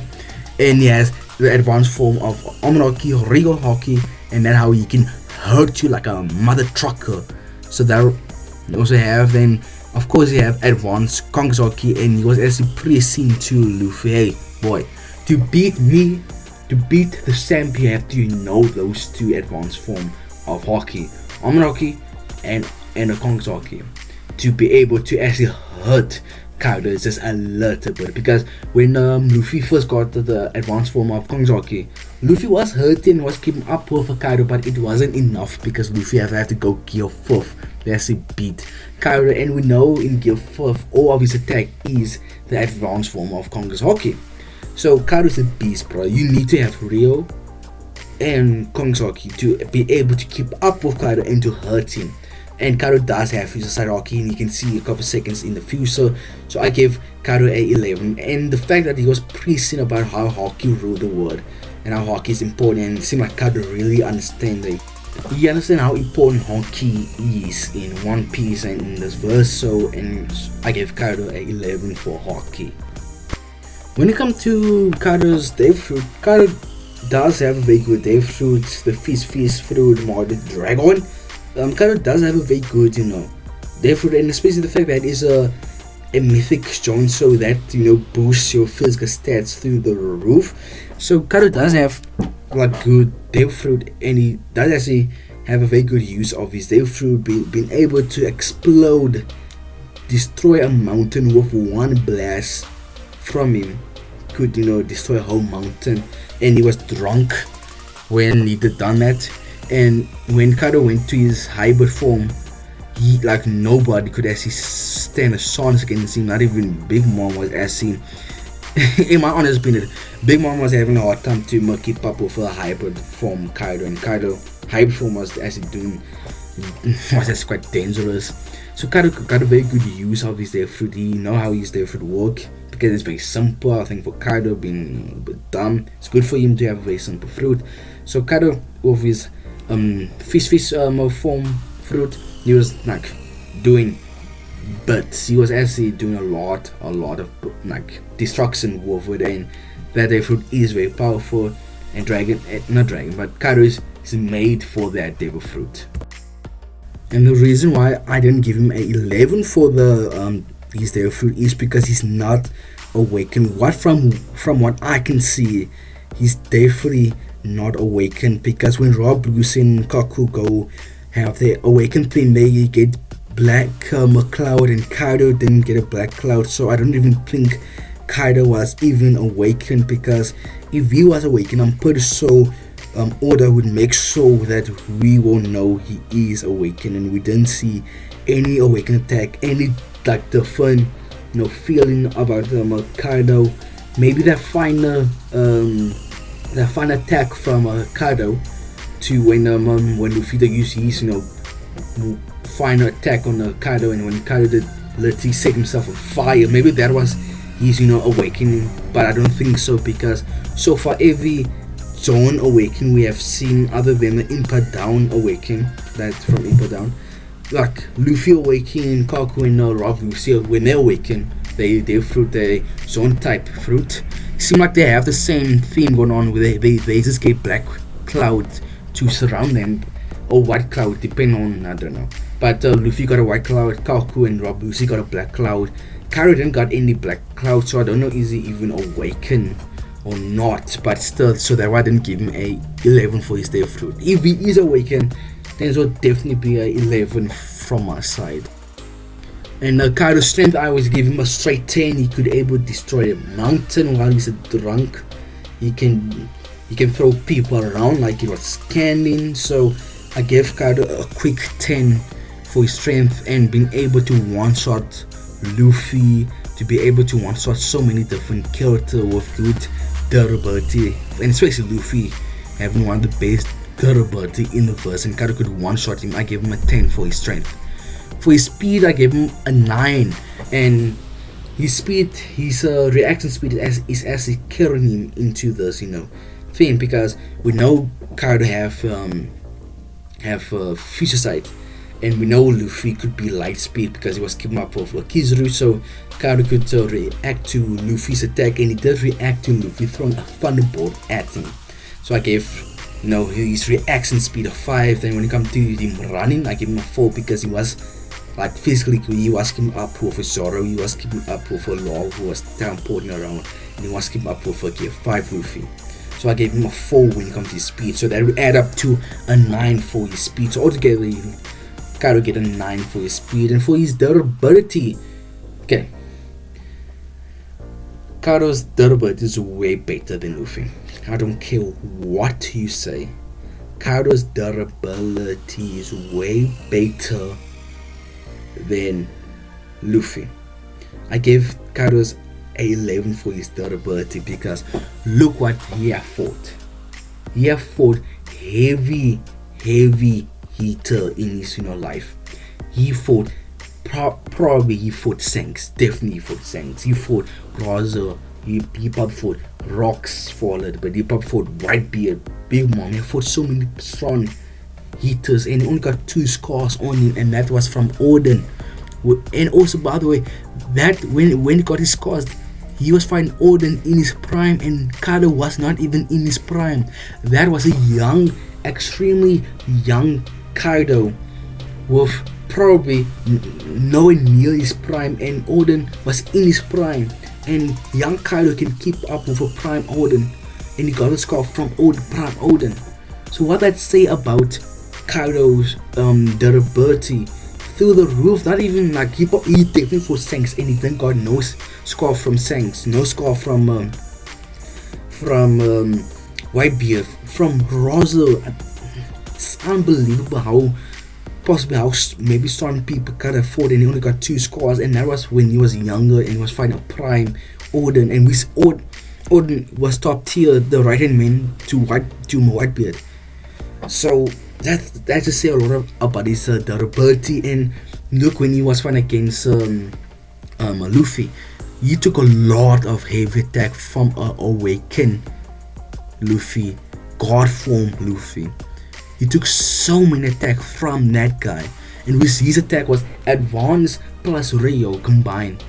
And he has the advanced form of Almond hockey, Regal hockey, and then how he can hurt you like a mother trucker. So that we also have then Of course, he have advanced Kongsoki, and he was actually pressing to Luffy, hey boy, to beat me, to beat the champ, you have to know those two advanced form of Haki, Amanaki and a Kongsoki, to be able to actually hurt Kaido just a little bit. Because when Luffy first got the advanced form of Kongsoki, Luffy was hurting, was keeping up with Kaido, but it wasn't enough because Luffy had to go gear 4th to actually beat Kaido. And we know in gear 4th, all of his attack is the advanced form of Kongsoki. So Kaido's a beast, bro. You need to have Rio and Kongsoki to be able to keep up with Kaido and to hurt him. And Kaido does have his Sairaki, and you can see a couple seconds in the future. So I gave Kaido a 11. And the fact that he was preaching about how Haki ruled the world and how Haki is important, and it seemed like Kaido really understands it. You understand how important Haki is in One Piece and in this verse. So, and I gave Kaido a 11 for Haki. When it comes to Kaido's Day Fruit, Kaido does have a very good Day Fruit, the Feast Fruit, more the Dragon. Kaido does have a very good, Day Fruit, and especially the fact that it's a mythic joint, so that boosts your physical stats through the roof. So Kaido does have like good Day Fruit, and he does actually have a very good use of his Day Fruit, being able to explode, destroy a mountain with one blast from him. Could destroy a whole mountain, and he was drunk when he did done that. And when Kaido went to his hybrid form, he like nobody could actually stand a chance against him. Not even Big Mom was actually, in my honest opinion, Big Mom was having a hard time to keep up with her hybrid form Kaido, and Kaido hybrid form was actually was quite dangerous. So Kaido got a very good use of his Day Fruit. He know how his Day Fruit work, because it's very simple. I think for Kaido being a bit dumb, it's good for him to have a very simple fruit. So Kaido with his fish form fruit, he was like doing, but he was actually doing a lot of like destruction with it, and that Day Fruit is very powerful. And but Kaido is made for that Day Fruit. And the reason why I didn't give him a 11 for the his Day Fruit is because he's not awakened. From what I can see, he's definitely not awakened, because when Rob, Bruce and Kaku go have their awakened thing, they get black cloud, and Kaido didn't get a black cloud. So I don't even think Kaido was even awakened, because if he was awakened, I'm pretty sure Oda would make sure that we will know he is awakened. And we didn't see any awakened attack, any like the fun feeling about Kaido. Maybe that final attack from Kaido to when Luffy used his final attack on Kaido, and when Kaido did literally set himself on fire, maybe that was his awakening. But I don't think so, because so far every Zone awaken we have seen, other than the Impa Down awaken, that's from Impa Down, like Luffy awaken, Kaku and Rob Lucy, when they awaken, they fruit, they Zone type fruit. It seems like they have the same theme going on, where they just get black cloud to surround them, or white cloud, depending on, I don't know. But Luffy got a white cloud, Kaku and Rob Lucy got a black cloud. Kaido didn't got any black cloud, so I don't know is he even awakened or not. But still, so that why I didn't give him a 11 for his Day Fruit. If he is awakened, then it will definitely be a 11 from my side. And Kaido's strength, I always give him a straight 10. He could able to destroy a mountain while he's drunk. He can throw people around like he was scanning. So I gave Kaido a quick 10 for his strength, and being able to one-shot Luffy, to be able to one-shot so many different characters with good durability, and especially Luffy having one of the best durability in the verse, and Kaido could one-shot him. I gave him a 10 for his strength. For his speed, I gave him a 9, and his speed, his reaction speed is actually carrying him into this thing, because we know Kaido have future sight, and we know Luffy could be light speed because he was keeping up with Kizaru. So Kaido could react to Luffy's attack, and he did react to Luffy throwing a thunderbolt at him. So I gave his reaction speed of 5. Then when it comes to him running, I gave him a 4, because he was Like physically, he was keeping up with Zoro, he was keeping up with a Law who was teleporting around, and he was keeping up with a Gear 5 Luffy. So I gave him a 4 when it comes to his speed, so that would add up to a 9 for his speed. So altogether, Kaido get a 9 for his speed, and for his durability, okay, Kaido's durability is way better than Luffy. I don't care what you say. Kaido's durability is way better than Luffy. I gave Kaido's a 11 for his durability because look what he have fought. He have fought heavy hitter in his life. He fought probably he fought Shanks. Definitely he fought Shanks. He fought Rosa. He probably fought Rocks for a little bit. He probably fought Whitebeard, Big Mom. He fought so many strong hitters, and he only got 2 scars on him, and that was from Odin. And also, by the way, that when he got his scars, he was fighting Odin in his prime, and Kaido was not even in his prime. That was a young, extremely young Kaido with probably nowhere near his prime, and Odin was in his prime, and young Kaido can keep up with a prime Odin, and he got a scar from prime Odin. So what that say about Kaido's durability? Through the roof. Not even like he definitely for Shanks, and he then got no scar from Shanks, no scar from Whitebeard, from Rosa. It's unbelievable how maybe some people could afford, and he only got 2 scars, and that was when he was younger and he was fighting a prime Odin, and Odin was top tier, the right hand man to Whitebeard. So that just say a lot about his durability. And look, when he was fighting against Luffy, he took a lot of heavy attack from Awaken Luffy, God form Luffy. He took so many attack from that guy, and his attack was advanced plus Rio combined.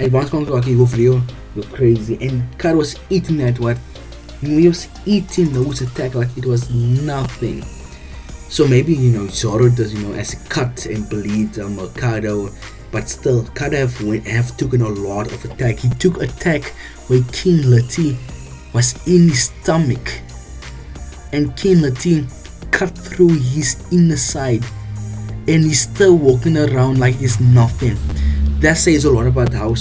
Advanced Konkaki with Rio, you're crazy. And Kaido was eating that he was eating those attack like it was nothing. So maybe Zoro does as a cut and bleed Kaido, but still Kaido have taken a lot of attack. He took attack where King Lati was in his stomach, and King Lati cut through his inner side, and he's still walking around like it's nothing. That says a lot about how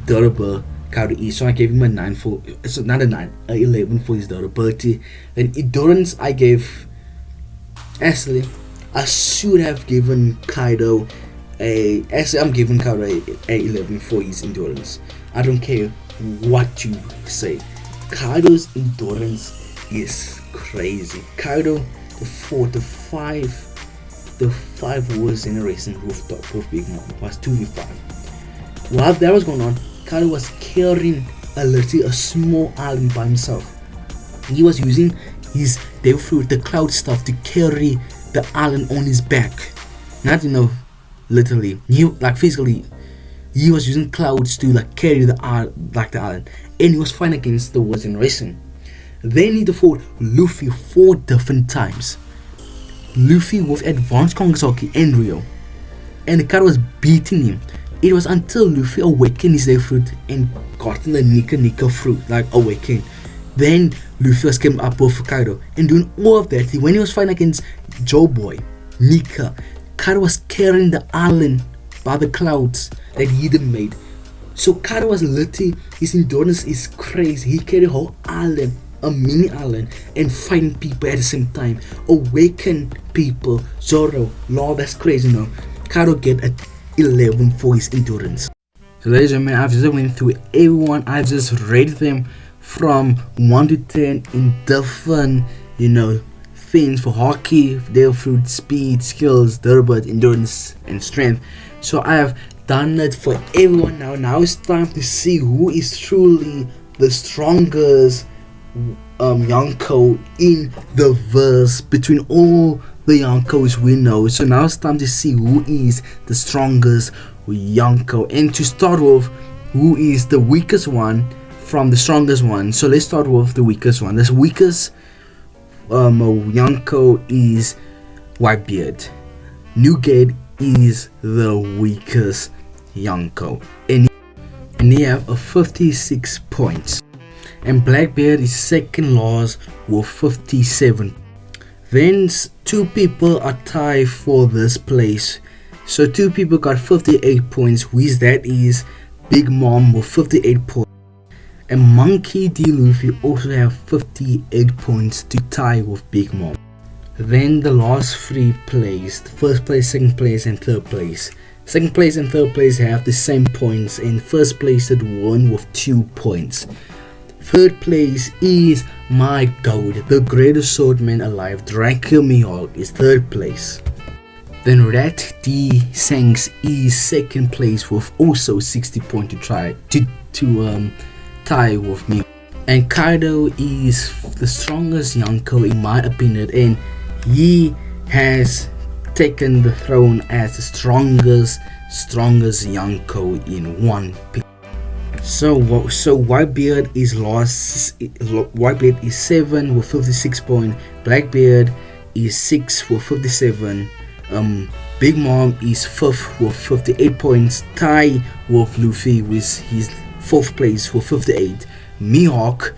durable Kaido is. So I gave him a 9 for, it's not a 9, a 11 for his durability. Then endurance I gave. Actually, I should have given Kaido I'm giving Kaido a 11 for his endurance. I don't care what you say. Kaido's endurance is crazy. Kaido, the 5 wars in a racing rooftop with Big Mom was 2v5. While that was going on, Kaido was carrying a small island by himself. He was using his devil fruit, the cloud stuff, to carry the island on his back. Not literally. Physically, he was using clouds to carry the island, and he was fighting against the Wars in Racing. Then he fought Luffy 4 different times. Luffy with advanced Kongasaki and Rio, and Kaido was beating him. It was until Luffy awakened his devil fruit and gotten the Nika fruit, awakened. Then Luffy was came up with Kaido, and doing all of that, when he was fighting against Joe Boy, Nika, Kaido was carrying the island by the clouds that he made. So Kaido was literally, his endurance is crazy. He carried a whole island, a mini island, and fighting people at the same time. Awaken people, Zoro, Law, that's crazy now. Kaido get a 11 for his endurance. So ladies and gentlemen, I've just went through everyone. I've just rated them from 1 to 10 in different, things for hockey, their fruit, speed, skills, durability, endurance, and strength. So I have done it for everyone now. Now it's time to see who is truly the strongest yonko in the verse between all the yonkos we know. So now it's time to see who is the strongest yonko, and to start with, who is the weakest one from the strongest one. So let's start with the weakest one. The weakest yonko is Whitebeard. Newgate is the weakest yonko, and he have a 56 points, and Blackbeard is second last with 57. Then two people are tied for this place. So two people got 58 points, which that is Big Mom with 58 points. And Monkey D. Luffy also have 58 points to tie with Big Mom. Then the last three placed, first place, second place and third place. Second place and third place have the same points, and first place had won with 2 points. Third place is my GOAT, the greatest swordman alive, Dracule Mihawk is third place. Then Rat D Shanks is second place with also 60 points to try to tie with me. And Kaido is the strongest yonko in my opinion, and he has taken the throne as the strongest yonko in One Piece. So Whitebeard is lost. Whitebeard is 7 with 56 points. Blackbeard is 6 with 57. Big Mom is 5th with 58 points. Tie with Luffy with his 4th place with 58. Mihawk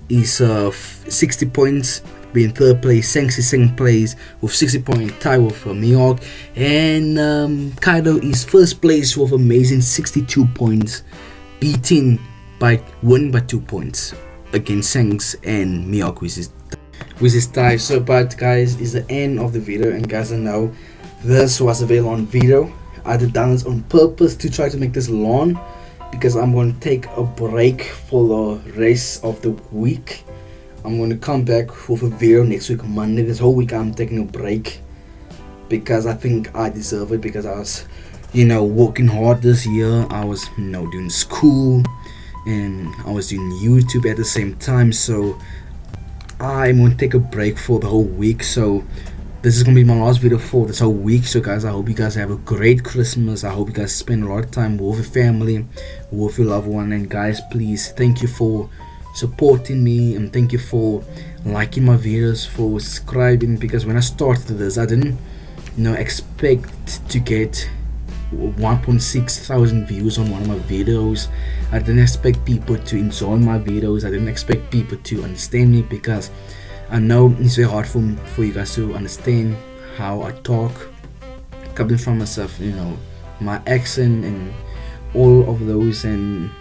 is 60 points, being 3rd place. Shanks is 2nd place with 60 points. Tie with Mihawk, and Kaido is 1st place with amazing 62 points. Beating by 2 points against Shanks and Mihawk with his tie. So but guys, is the end of the video, and guys, I know this was a very long video. I did done this on purpose to try to make this long, because I'm going to take a break for the rest of the week. I'm going to come back with a video next week, Monday. This whole week I'm taking a break because I think I deserve it, because I was working hard this year. I was doing school and I was doing YouTube at the same time, so I'm going to take a break for the whole week. So this is going to be my last video for this whole week. So guys, I hope you guys have a great Christmas. I hope you guys spend a lot of time with your family, with your loved one. And guys, please, thank you for supporting me, and thank you for liking my videos, for subscribing, because when I started this I didn't expect to get 1.6 thousand views on one of my videos. I didn't expect people to enjoy my videos. I didn't expect people to understand me, because I know it's very hard for you guys to understand how I talk, coming from myself, my accent and all of those. And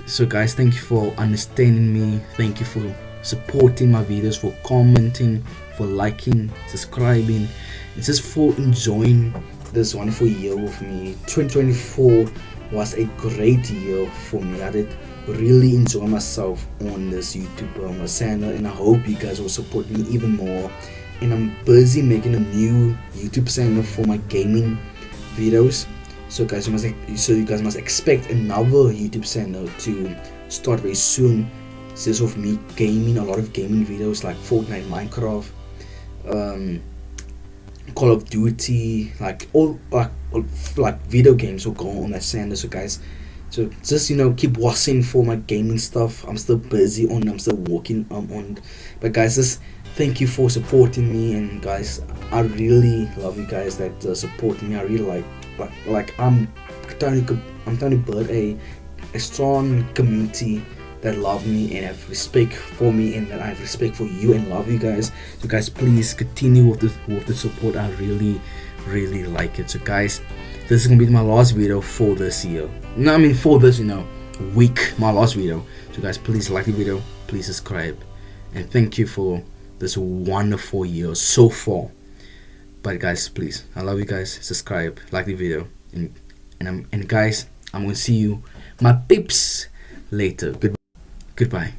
so guys, thank you for understanding me. Thank you for supporting my videos, for commenting, for liking, subscribing. It's just for enjoying this wonderful year with me. 2024 was a great year for me. I did really enjoy myself on this YouTube channel, and I hope you guys will support me even more. And I'm busy making a new YouTube channel for my gaming videos, so you guys must expect another YouTube channel to start very soon. This is of me gaming, a lot of gaming videos like Fortnite, Minecraft, Call of Duty, like video games will go on that channel. So guys, so just keep watching for my gaming stuff. I'm still busy on, I'm still working on, but guys, just thank you for supporting me. And guys, I really love you guys that support me. I really like I'm trying to build a strong community that love me and have respect for me, and that I have respect for you and love you guys. So guys, please continue with the support. I really like it. So guys, this is gonna be my last video for this year. No, I mean for this week, my last video. So guys, please like the video, please subscribe, and thank you for this wonderful year so far. But guys, please, I love you guys. Subscribe, like the video, and guys, I'm gonna see you, my peeps, later. Goodbye.